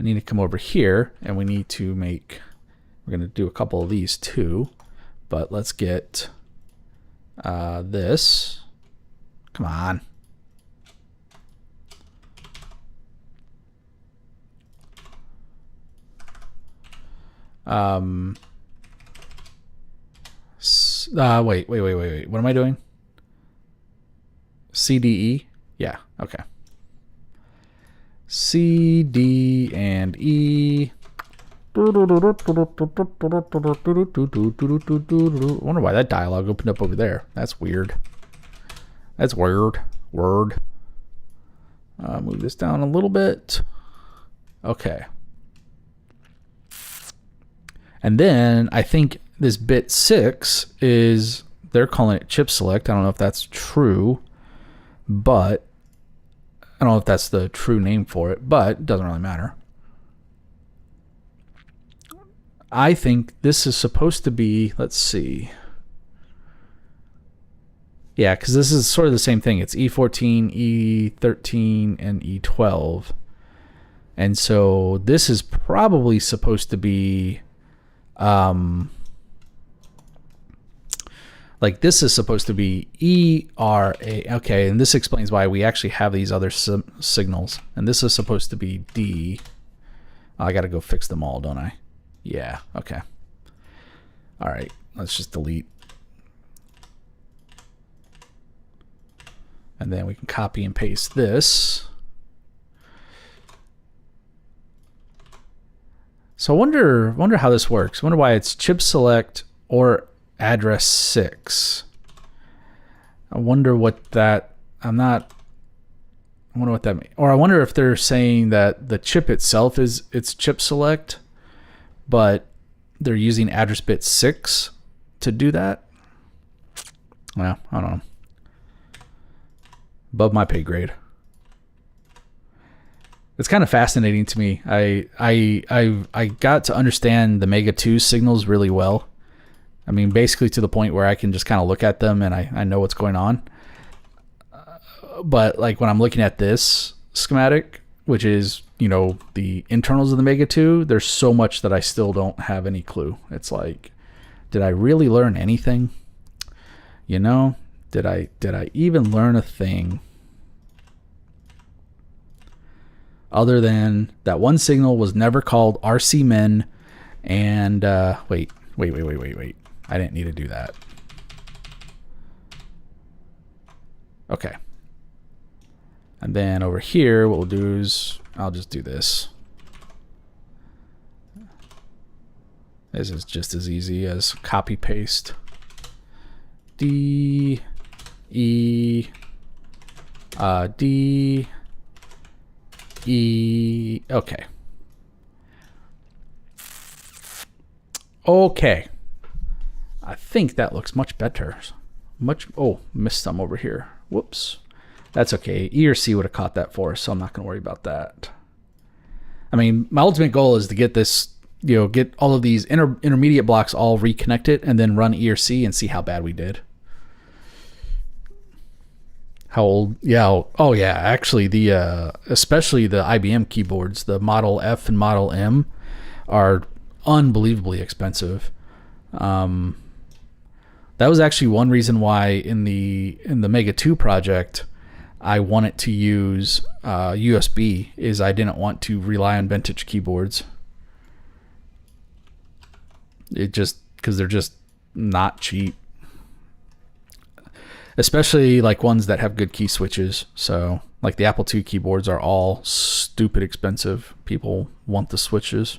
I need to come over here, and we need to make, we're going to do a couple of these too, but let's get this. Come on. Wait. What am I doing? CDE? Yeah, okay. C, D, and E. I wonder why that dialogue opened up over there. That's weird. That's weird. Word. Move this down a little bit. Okay. And then I think this bit 6 is, they're calling it chip select. I don't know if that's true, but I don't know if that's the true name for it, but it doesn't really matter. I think this is supposed to be, let's see. Yeah, because this is sort of the same thing. It's E14, E13, and E12. And so this is probably supposed to be, like this is supposed to be ERA. Okay, and this explains why we actually have these other signals. And this is supposed to be D. Oh, I got to go fix them all, don't I? Yeah, okay. All right, let's just delete. And then we can copy and paste this. So I wonder how this works. I wonder why it's chip select or address 6. I wonder what that, I wonder what that means. Or I wonder if they're saying that the chip itself is, it's chip select, but they're using address bit 6 to do that. Well, I don't know. Above my pay grade. It's kind of fascinating to me. I got to understand the Mega 2 signals really well. I mean, basically to the point where I can just kind of look at them and I know what's going on. But like when I'm looking at this schematic, which is, you know, the internals of the Mega 2, there's so much that I still don't have any clue. It's like, did I really learn anything? You know, did I even learn a thing? Other than that one signal was never called RC min, and wait. I didn't need to do that. Okay. And then over here, what we'll do is I'll just do this. This is just as easy as copy paste. D, E, D, E, okay. Okay. I think that looks much better. Oh, missed some over here. Whoops. That's okay. E or C would have caught that for us, so I'm not going to worry about that. I mean, my ultimate goal is to get this, you know, get all of these intermediate blocks all reconnected and then run E or C and see how bad we did. How old? Yeah. Oh, yeah. Actually, the especially the IBM keyboards, the Model F and Model M, are unbelievably expensive. That was actually one reason why in the Mega 2 project I wanted to use USB, is I didn't want to rely on vintage keyboards. It just, because they're just not cheap. Especially like ones that have good key switches. So like the Apple II keyboards are all stupid expensive. People want the switches.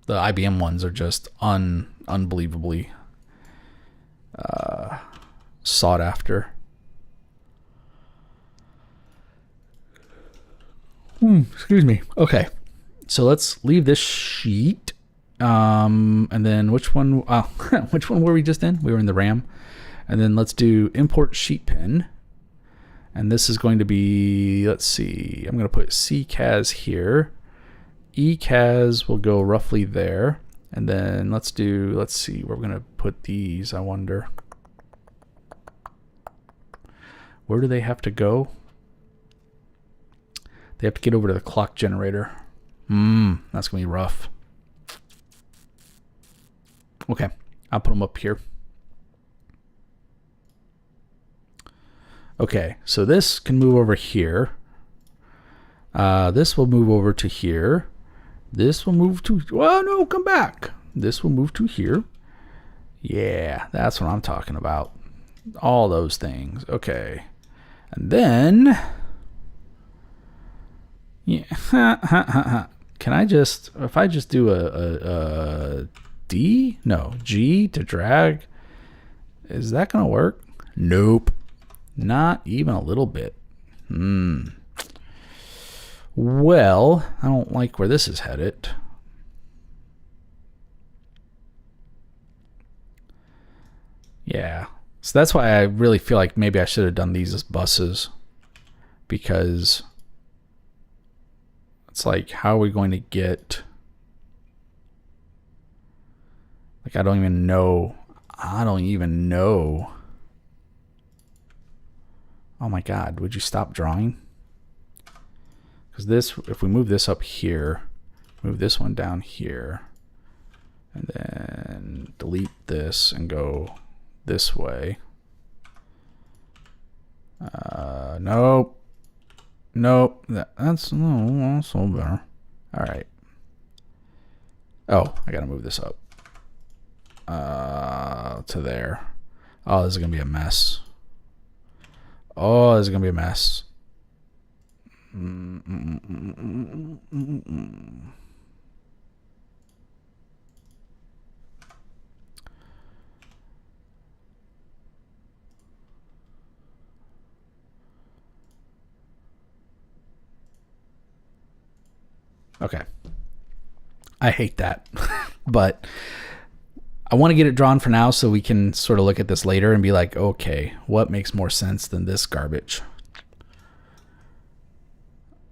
The IBM ones are just unbelievably sought after. Excuse me. Okay, so let's leave this sheet. And then which one? Which one were we just in? We were in the RAM. And then let's do import sheet pin. And this is going to be, let's see, I'm going to put CCAS here. ECAS will go roughly there. And then let's see, where we're going to put these, I wonder. Where do they have to go? They have to get over to the clock generator. That's going to be rough. Okay, I'll put them up here. Okay, so this can move over here. This will move over to here. This will move to, oh no, come back. This will move to here. Yeah, that's what I'm talking about. All those things. Okay. And then, yeah, can I just, if I just do a D? No, G to drag, is that going to work? Nope. Not even a little bit. Well, I don't like where this is headed. Yeah. So that's why I really feel like maybe I should have done these as buses. Because it's like, how are we going to get... Like, I don't even know. Oh my God, would you stop drawing? Because this, if we move this up here, move this one down here, and then delete this and go this way. Nope. That's also better. All right. Oh, I gotta move this up to there. Oh, this is gonna be a mess. Okay. I hate that. But I want to get it drawn for now so we can sort of look at this later and be like, okay, what makes more sense than this garbage?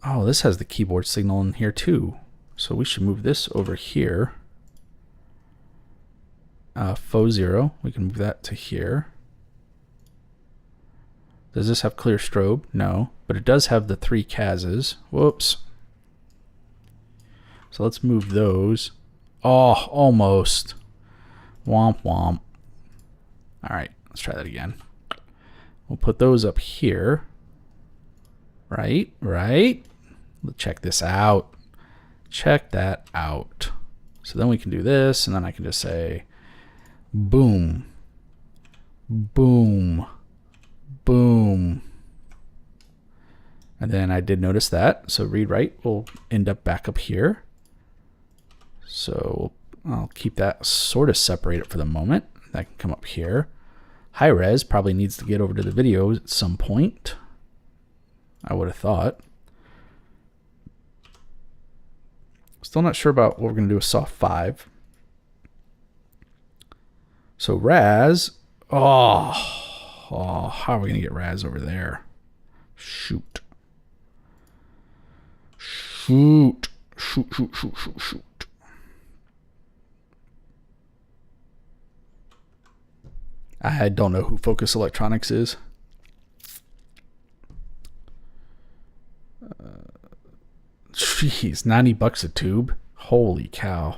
Oh, this has the keyboard signal in here too. So we should move this over here. Faux 0, we can move that to here. Does this have clear strobe? No, but it does have the 3 CASs. Whoops. So let's move those. Oh, almost. Womp womp. All right, let's try that again. We'll put those up here. Right. Let's check this out. Check that out. So then we can do this, and then I can just say boom, boom, boom. And then I did notice that. So read write will end up back up here. So I'll keep that sort of separated for the moment. That can come up here. High res probably needs to get over to the video at some point, I would have thought. Still not sure about what we're going to do with soft 5. So raz, oh, how are we going to get raz over there? Shoot. I don't know who Focus Electronics is. Jeez, $90 a tube. Holy cow.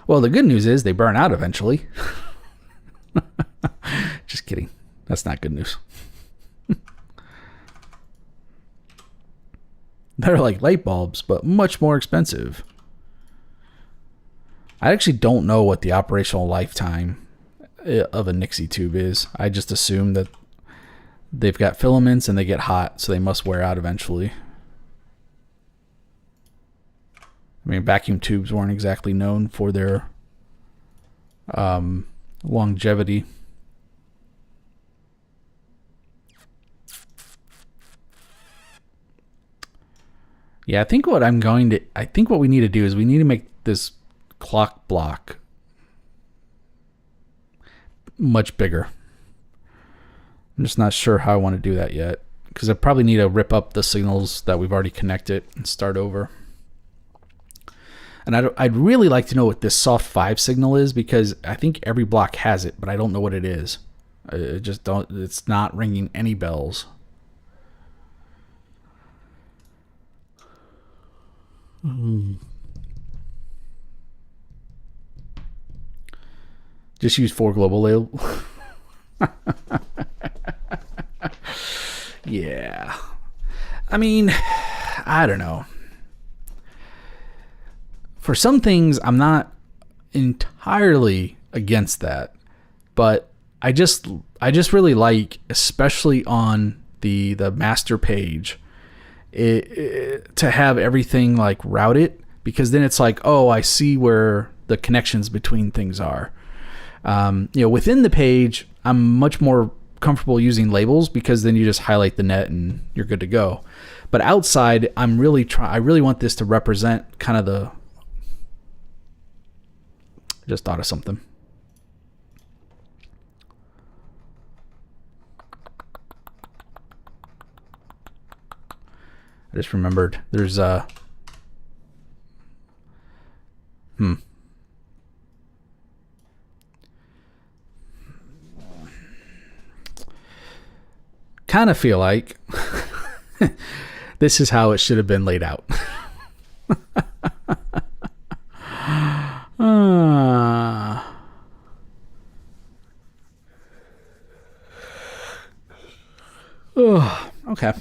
Well, the good news is they burn out eventually. Just kidding. That's not good news. They're like light bulbs, but much more expensive. I actually don't know what the operational lifetime of a Nixie tube is. I just assume that they've got filaments and they get hot, so they must wear out eventually. I mean, vacuum tubes weren't exactly known for their longevity. Yeah, I think what we need to do is we need to make this clock block much bigger. I'm just not sure how I want to do that yet, because I probably need to rip up the signals that we've already connected and start over. And I'd really like to know what this soft 5 signal is, because I think every block has it, but I don't know what it is. It's not ringing any bells. Just use 4 global label. Yeah. I mean, I don't know. For some things, I'm not entirely against that, but I just really like, especially on the master page, to have everything like routed, because then it's like, oh, I see where the connections between things are. Within the page, I'm much more comfortable using labels, because then you just highlight the net and you're good to go. But outside, I really want this to represent kind of the. Just thought of something. I just remembered there's kind of feel like this is how it should have been laid out. Okay.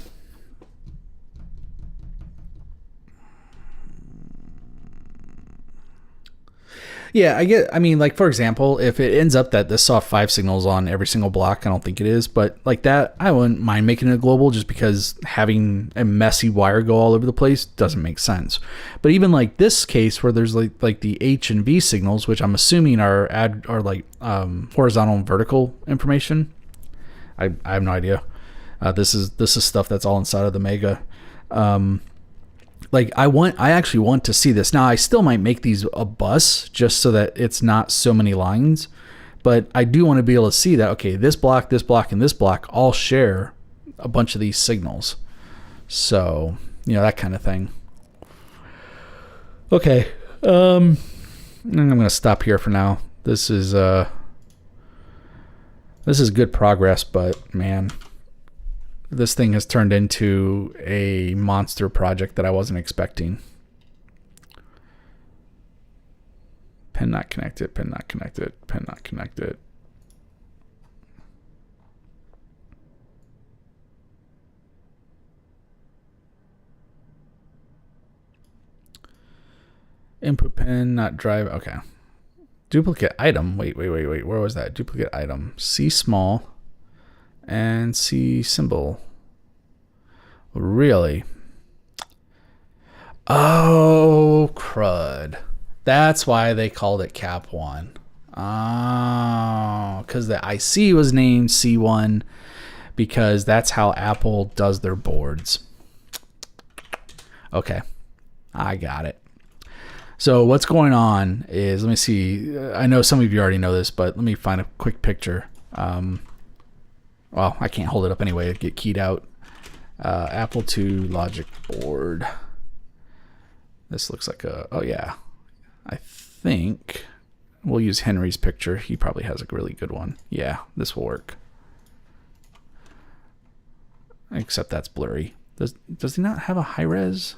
Yeah, I mean, like, for example, if it ends up that the soft 5 signals on every single block, I don't think it is, but like that, I wouldn't mind making it global, just because having a messy wire go all over the place doesn't make sense. But even like this case where there's like the H and V signals, which I'm assuming are horizontal and vertical information. I have no idea. This is stuff that's all inside of the Mega. Like I actually want to see this. Now I still might make these a bus just so that it's not so many lines, but I do want to be able to see that, okay, this block, and this block all share a bunch of these signals. So, that kind of thing. Okay. I'm going to stop here for now. This is good progress, but man, this thing has turned into a monster project that I wasn't expecting. Pin not connected, pin not connected, pin not connected. Input pin not drive. Okay. Duplicate item. Wait. Where was that? Duplicate item. C small and C symbol. Really? Oh, crud. That's why they called it Cap 1. Oh, because the IC was named C1, because that's how Apple does their boards. Okay. I got it. So what's going on is, let me see. I know some of you already know this, but let me find a quick picture. Well, I can't hold it up anyway. It'd get keyed out. Apple II logic board. This looks like oh yeah. I think we'll use Henry's picture. He probably has a really good one. Yeah, this will work. Except that's blurry. Does he not have a high res?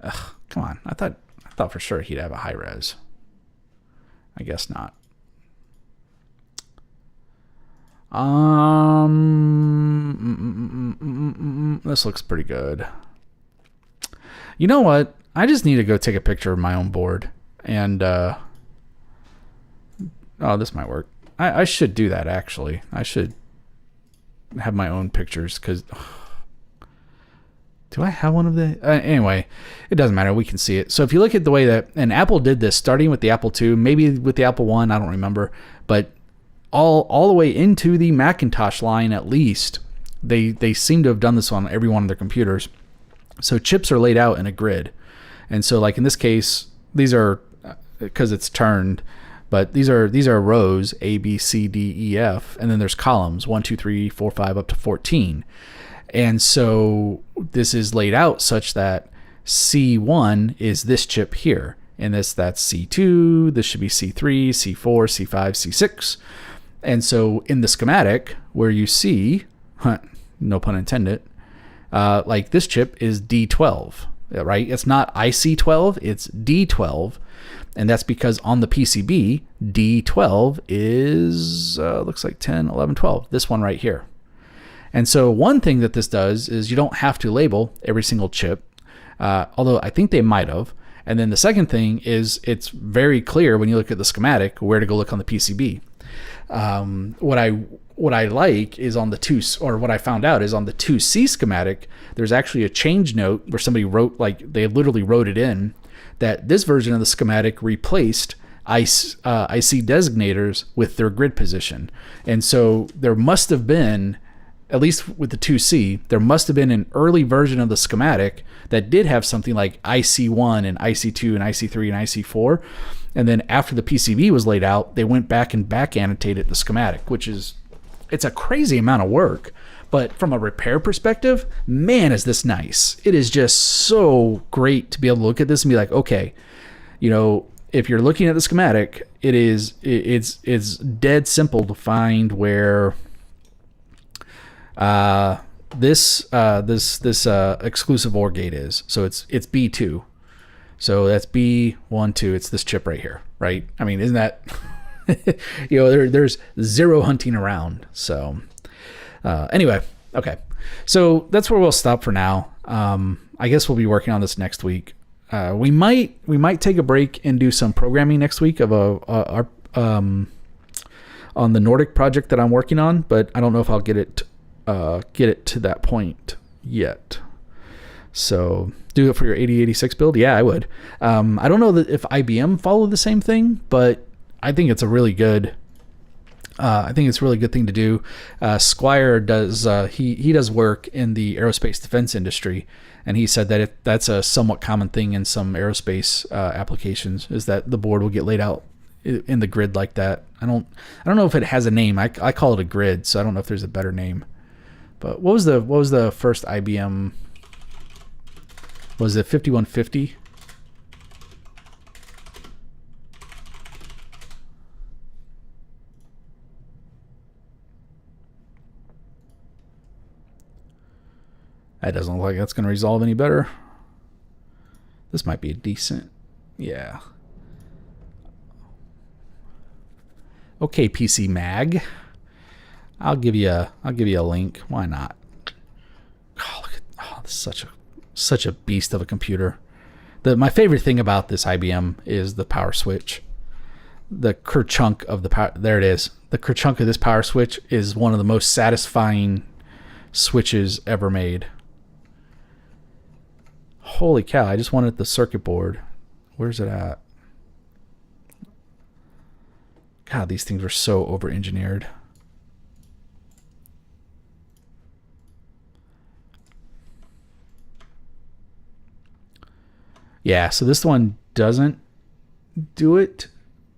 Ugh, come on. I thought for sure he'd have a high res. I guess not. This looks pretty good. You know what? I just need to go take a picture of my own board, and oh, this might work. I should do that, actually. I should have my own pictures, because Do I have one of the... anyway, it doesn't matter. We can see it. So if you look at the way that... And Apple did this, starting with the Apple II, maybe with the Apple I, I don't remember. But all the way into the Macintosh line, at least, they seem to have done this on every one of their computers. So chips are laid out in a grid. And so like in this case, these are... because it's turned... But these are rows, A, B, C, D, E, F. And then there's columns, 1, 2, 3, 4, 5, up to 14. And so this is laid out such that C1 is this chip here. And that's C2, this should be C3, C4, C5, C6. And so in the schematic where you see, no pun intended, like this chip is D12, right? It's not IC12, it's D12. And that's because on the PCB, D12 is, looks like 10, 11, 12, this one right here. And so one thing that this does is you don't have to label every single chip, although I think they might have. And then the second thing is it's very clear when you look at the schematic where to go look on the PCB. What I like is on the 2, or what I found out is on the 2C schematic, there's actually a change note where somebody wrote, like they literally wrote it in, that this version of the schematic replaced IC designators with their grid position. And so there must have been, at least with the 2C, there must have been an early version of the schematic that did have something like IC1 and IC2 and IC3 and IC4. And then after the PCB was laid out, they went back and back annotated the schematic, which is, it's a crazy amount of work. But from a repair perspective, man, is this nice. It is just so great to be able to look at this and be like, okay, you know, if you're looking at the schematic, it's dead simple to find where this exclusive OR gate is. So it's B2. So that's B1, 2. It's this chip right here, right? I mean, isn't that, you know, there's zero hunting around. So anyway, okay. So that's where we'll stop for now. I guess we'll be working on this next week. We might take a break and do some programming next week of on the Nordic project that I'm working on, but I don't know if I'll get it to that point yet. So do it for your 8086 build? Yeah, I would. I don't know that if IBM followed the same thing, but I think it's a really good thing to do. Squire does he does work in the aerospace defense industry, and he said that that's a somewhat common thing in some aerospace applications, is that the board will get laid out in the grid like that. I don't know if it has a name. I call it a grid, so I don't know if there's a better name. But what was the first IBM? Was it 5150? That doesn't look like that's going to resolve any better. This might be a decent, yeah. Okay, PC Mag. I'll give you a link. Why not? Oh, this is such a beast of a computer. My favorite thing about this IBM is the power switch. The Kerchunk of the power. There it is. The Kerchunk of this power switch is one of the most satisfying switches ever made. Holy cow, I just wanted the circuit board. Where's it at? God, these things are so over-engineered. Yeah, so this one doesn't do it,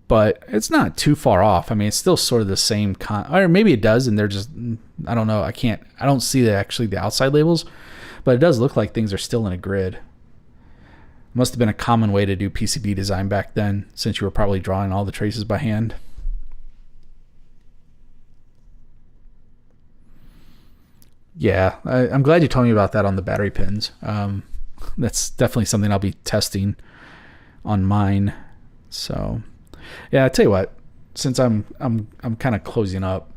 but it's not too far off. I mean, it's still sort of the same or maybe it does, and they're just, I don't know. I don't see the outside labels, but it does look like things are still in a grid. Must have been a common way to do PCB design back then, since you were probably drawing all the traces by hand. Yeah, I'm glad you told me about that on the battery pins. That's definitely something I'll be testing on mine. So, yeah, I tell you what, since I'm kind of closing up,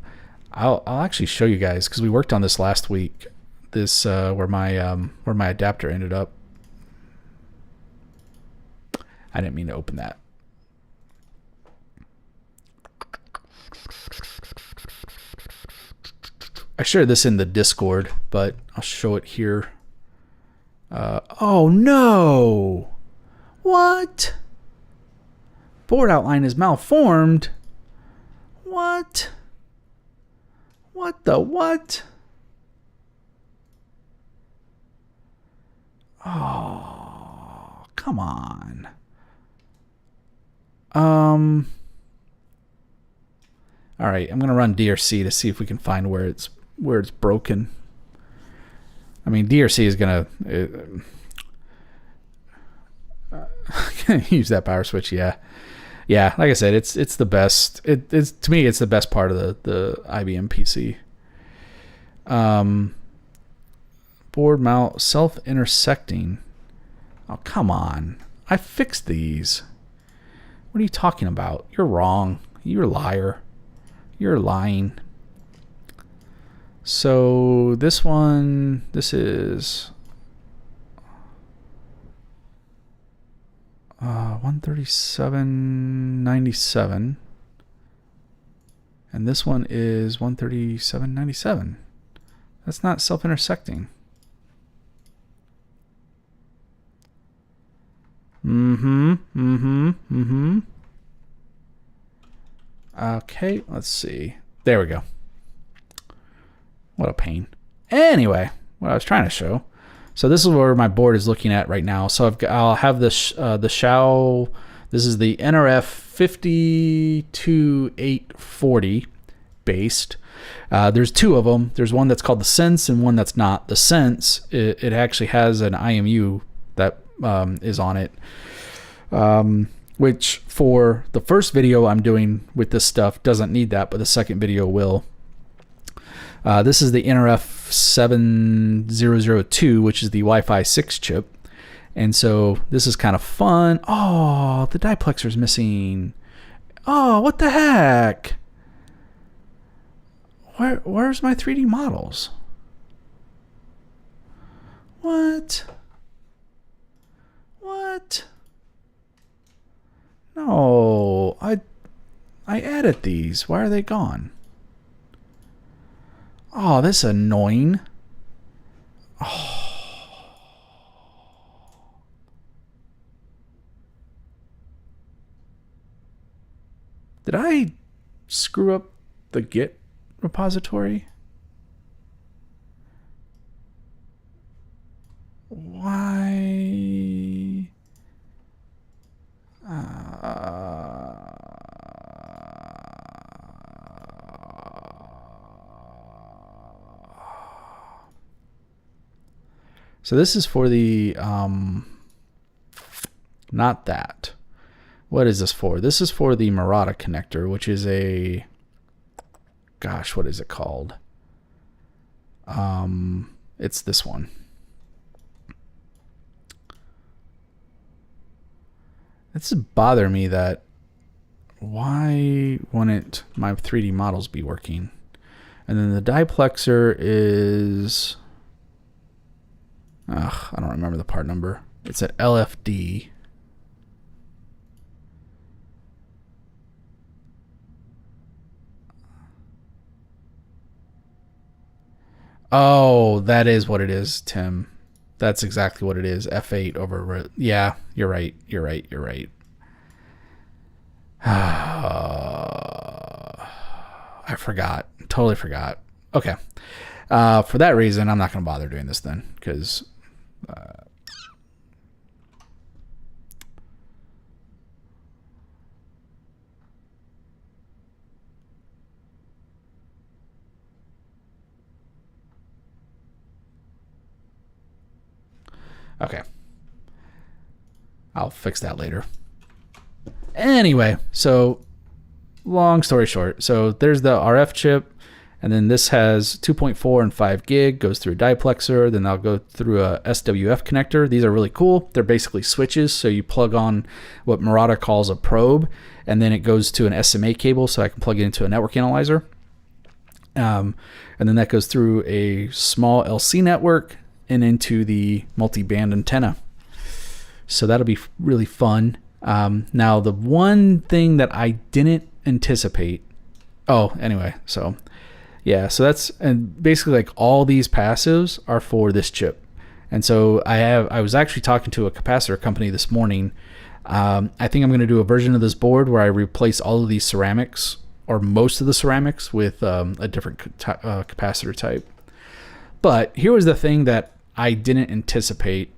I'll actually show you guys, because we worked on this last week. This where my adapter ended up. I didn't mean to open that. I shared this in the Discord, but I'll show it here. Oh no! What? Board outline is malformed. What? What the what? Oh, come on. All right, I'm gonna run DRC to see if we can find where it's broken. I mean, DRC is gonna use that power switch. Yeah. Like I said, it's the best. It's to me, it's the best part of the IBM PC. Board mount self-intersecting. Oh, come on. I fixed these. What are you talking about? You're wrong. You're a liar. You're lying. So this one, this is 137.97. And this one is 137.97. That's not self-intersecting. Okay, let's see. There we go. What a pain. Anyway, what I was trying to show. So this is where my board is looking at right now. So I'll have the Shao. This is the NRF 52840 based. There's two of them. There's one that's called the Sense and one that's not. The Sense, it actually has an IMU that is on it, which for the first video I'm doing with this stuff doesn't need that, but the second video will. This is the NRF 7002, which is the Wi-Fi 6 chip. And so this is kind of fun. Oh, the diplexer's missing. Oh, what the heck? Where's my 3D models? What? No, I added these. Why are they gone? Oh, this is annoying. Oh. Did I screw up the Git repository? Why? So this is for the, not that. What is this for? This is for the Murata connector, which is a, gosh, what is it called? It's this one. It's bother me that why wouldn't my 3D models be working? And then the diplexer is, I don't remember the part number. It's at LFD. Oh, that is what it is, Tim. That's exactly what it is. F8 over. Yeah, you're right. I forgot. Totally forgot. Okay. For that reason, I'm not going to bother doing this then, because okay. I'll fix that later. Anyway, so long story short, so there's the RF chip, and then this has 2.4 and 5 gig, goes through a diplexer, then I'll go through a SWF connector. These are really cool. They're basically switches, so you plug on what Murata calls a probe, and then it goes to an SMA cable, so I can plug it into a network analyzer. And then that goes through a small LC network and into the multi-band antenna. So that'll be really fun. Now, the one thing that I didn't anticipate. Oh, anyway, so yeah, so that's, and basically like all these passives are for this chip. And so I was actually talking to a capacitor company this morning. I think I'm going to do a version of this board where I replace all of these ceramics, or most of the ceramics, with a different capacitor type. But here was the thing that I didn't anticipate.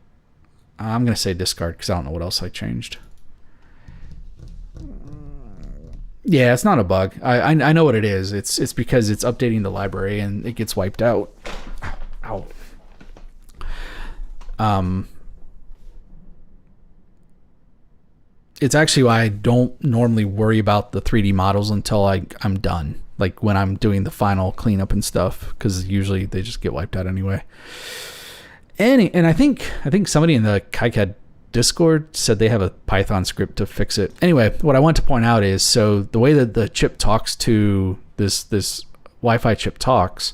I'm going to say discard because I don't know what else I changed. Yeah, it's not a bug. I know what it is. It's because it's updating the library and it gets wiped out. Ow. It's actually why I don't normally worry about the 3D models until I'm done. Like when I'm doing the final cleanup and stuff, because usually they just get wiped out anyway. And I think somebody in the KiCad Discord said they have a Python script to fix it. Anyway, what I want to point out is, so the way that the chip talks to this Wi-Fi chip talks,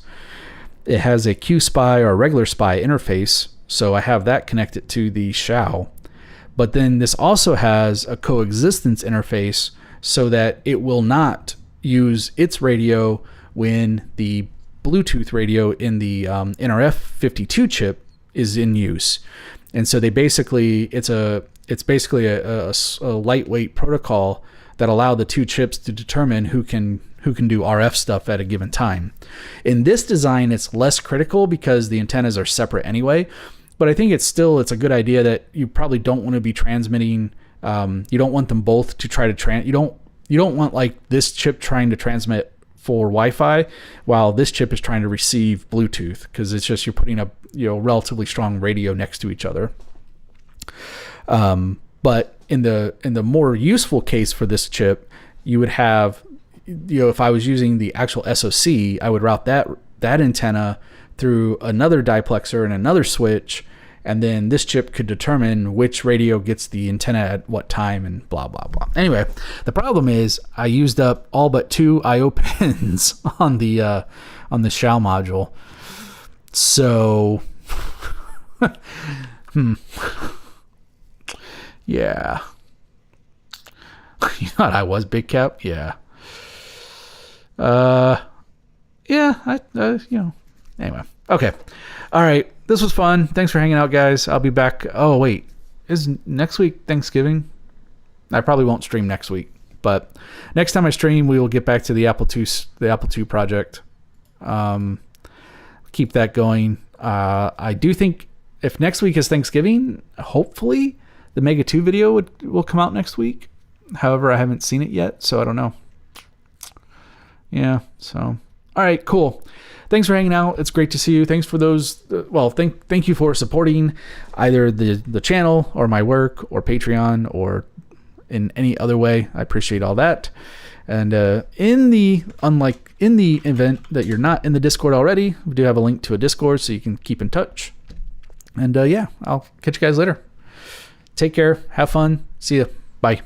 it has a QSPI or a regular SPI interface. So I have that connected to the SHAO. But then this also has a coexistence interface so that it will not use its radio when the Bluetooth radio in the NRF52 chip is in use. And so it's basically a lightweight protocol that allow the two chips to determine who can do RF stuff at a given time. In this design, it's less critical because the antennas are separate anyway. But I think it's a good idea that you probably don't want to be transmitting. You don't want them both to try to you don't want like this chip trying to transmit for Wi-Fi while this chip is trying to receive Bluetooth, because it's just you're putting a relatively strong radio next to each other. But in the more useful case for this chip, you would have, if I was using the actual SoC, I would route that antenna through another diplexer and another switch, and then this chip could determine which radio gets the antenna at what time and blah, blah, blah. Anyway, the problem is I used up all but 2 I/O pins on the SHAO module. So, yeah. You thought I was big cap? Yeah. Anyway. Okay. All right. This was fun. Thanks for hanging out, guys. I'll be back. Oh, wait. Is next week Thanksgiving? I probably won't stream next week, but next time I stream, we will get back to the Apple II project. Keep that going. I do think if next week is Thanksgiving, hopefully the Mega 2 video will come out next week. However, I haven't seen it yet, so I don't know. Yeah. So, all right, cool. Thanks for hanging out. It's great to see you. Thanks for those. Thank you for supporting either the channel or my work or Patreon or in any other way. I appreciate all that. And in the event that you're not in the Discord already, we do have a link to a Discord so you can keep in touch. And I'll catch you guys later. Take care. Have fun. See ya. Bye.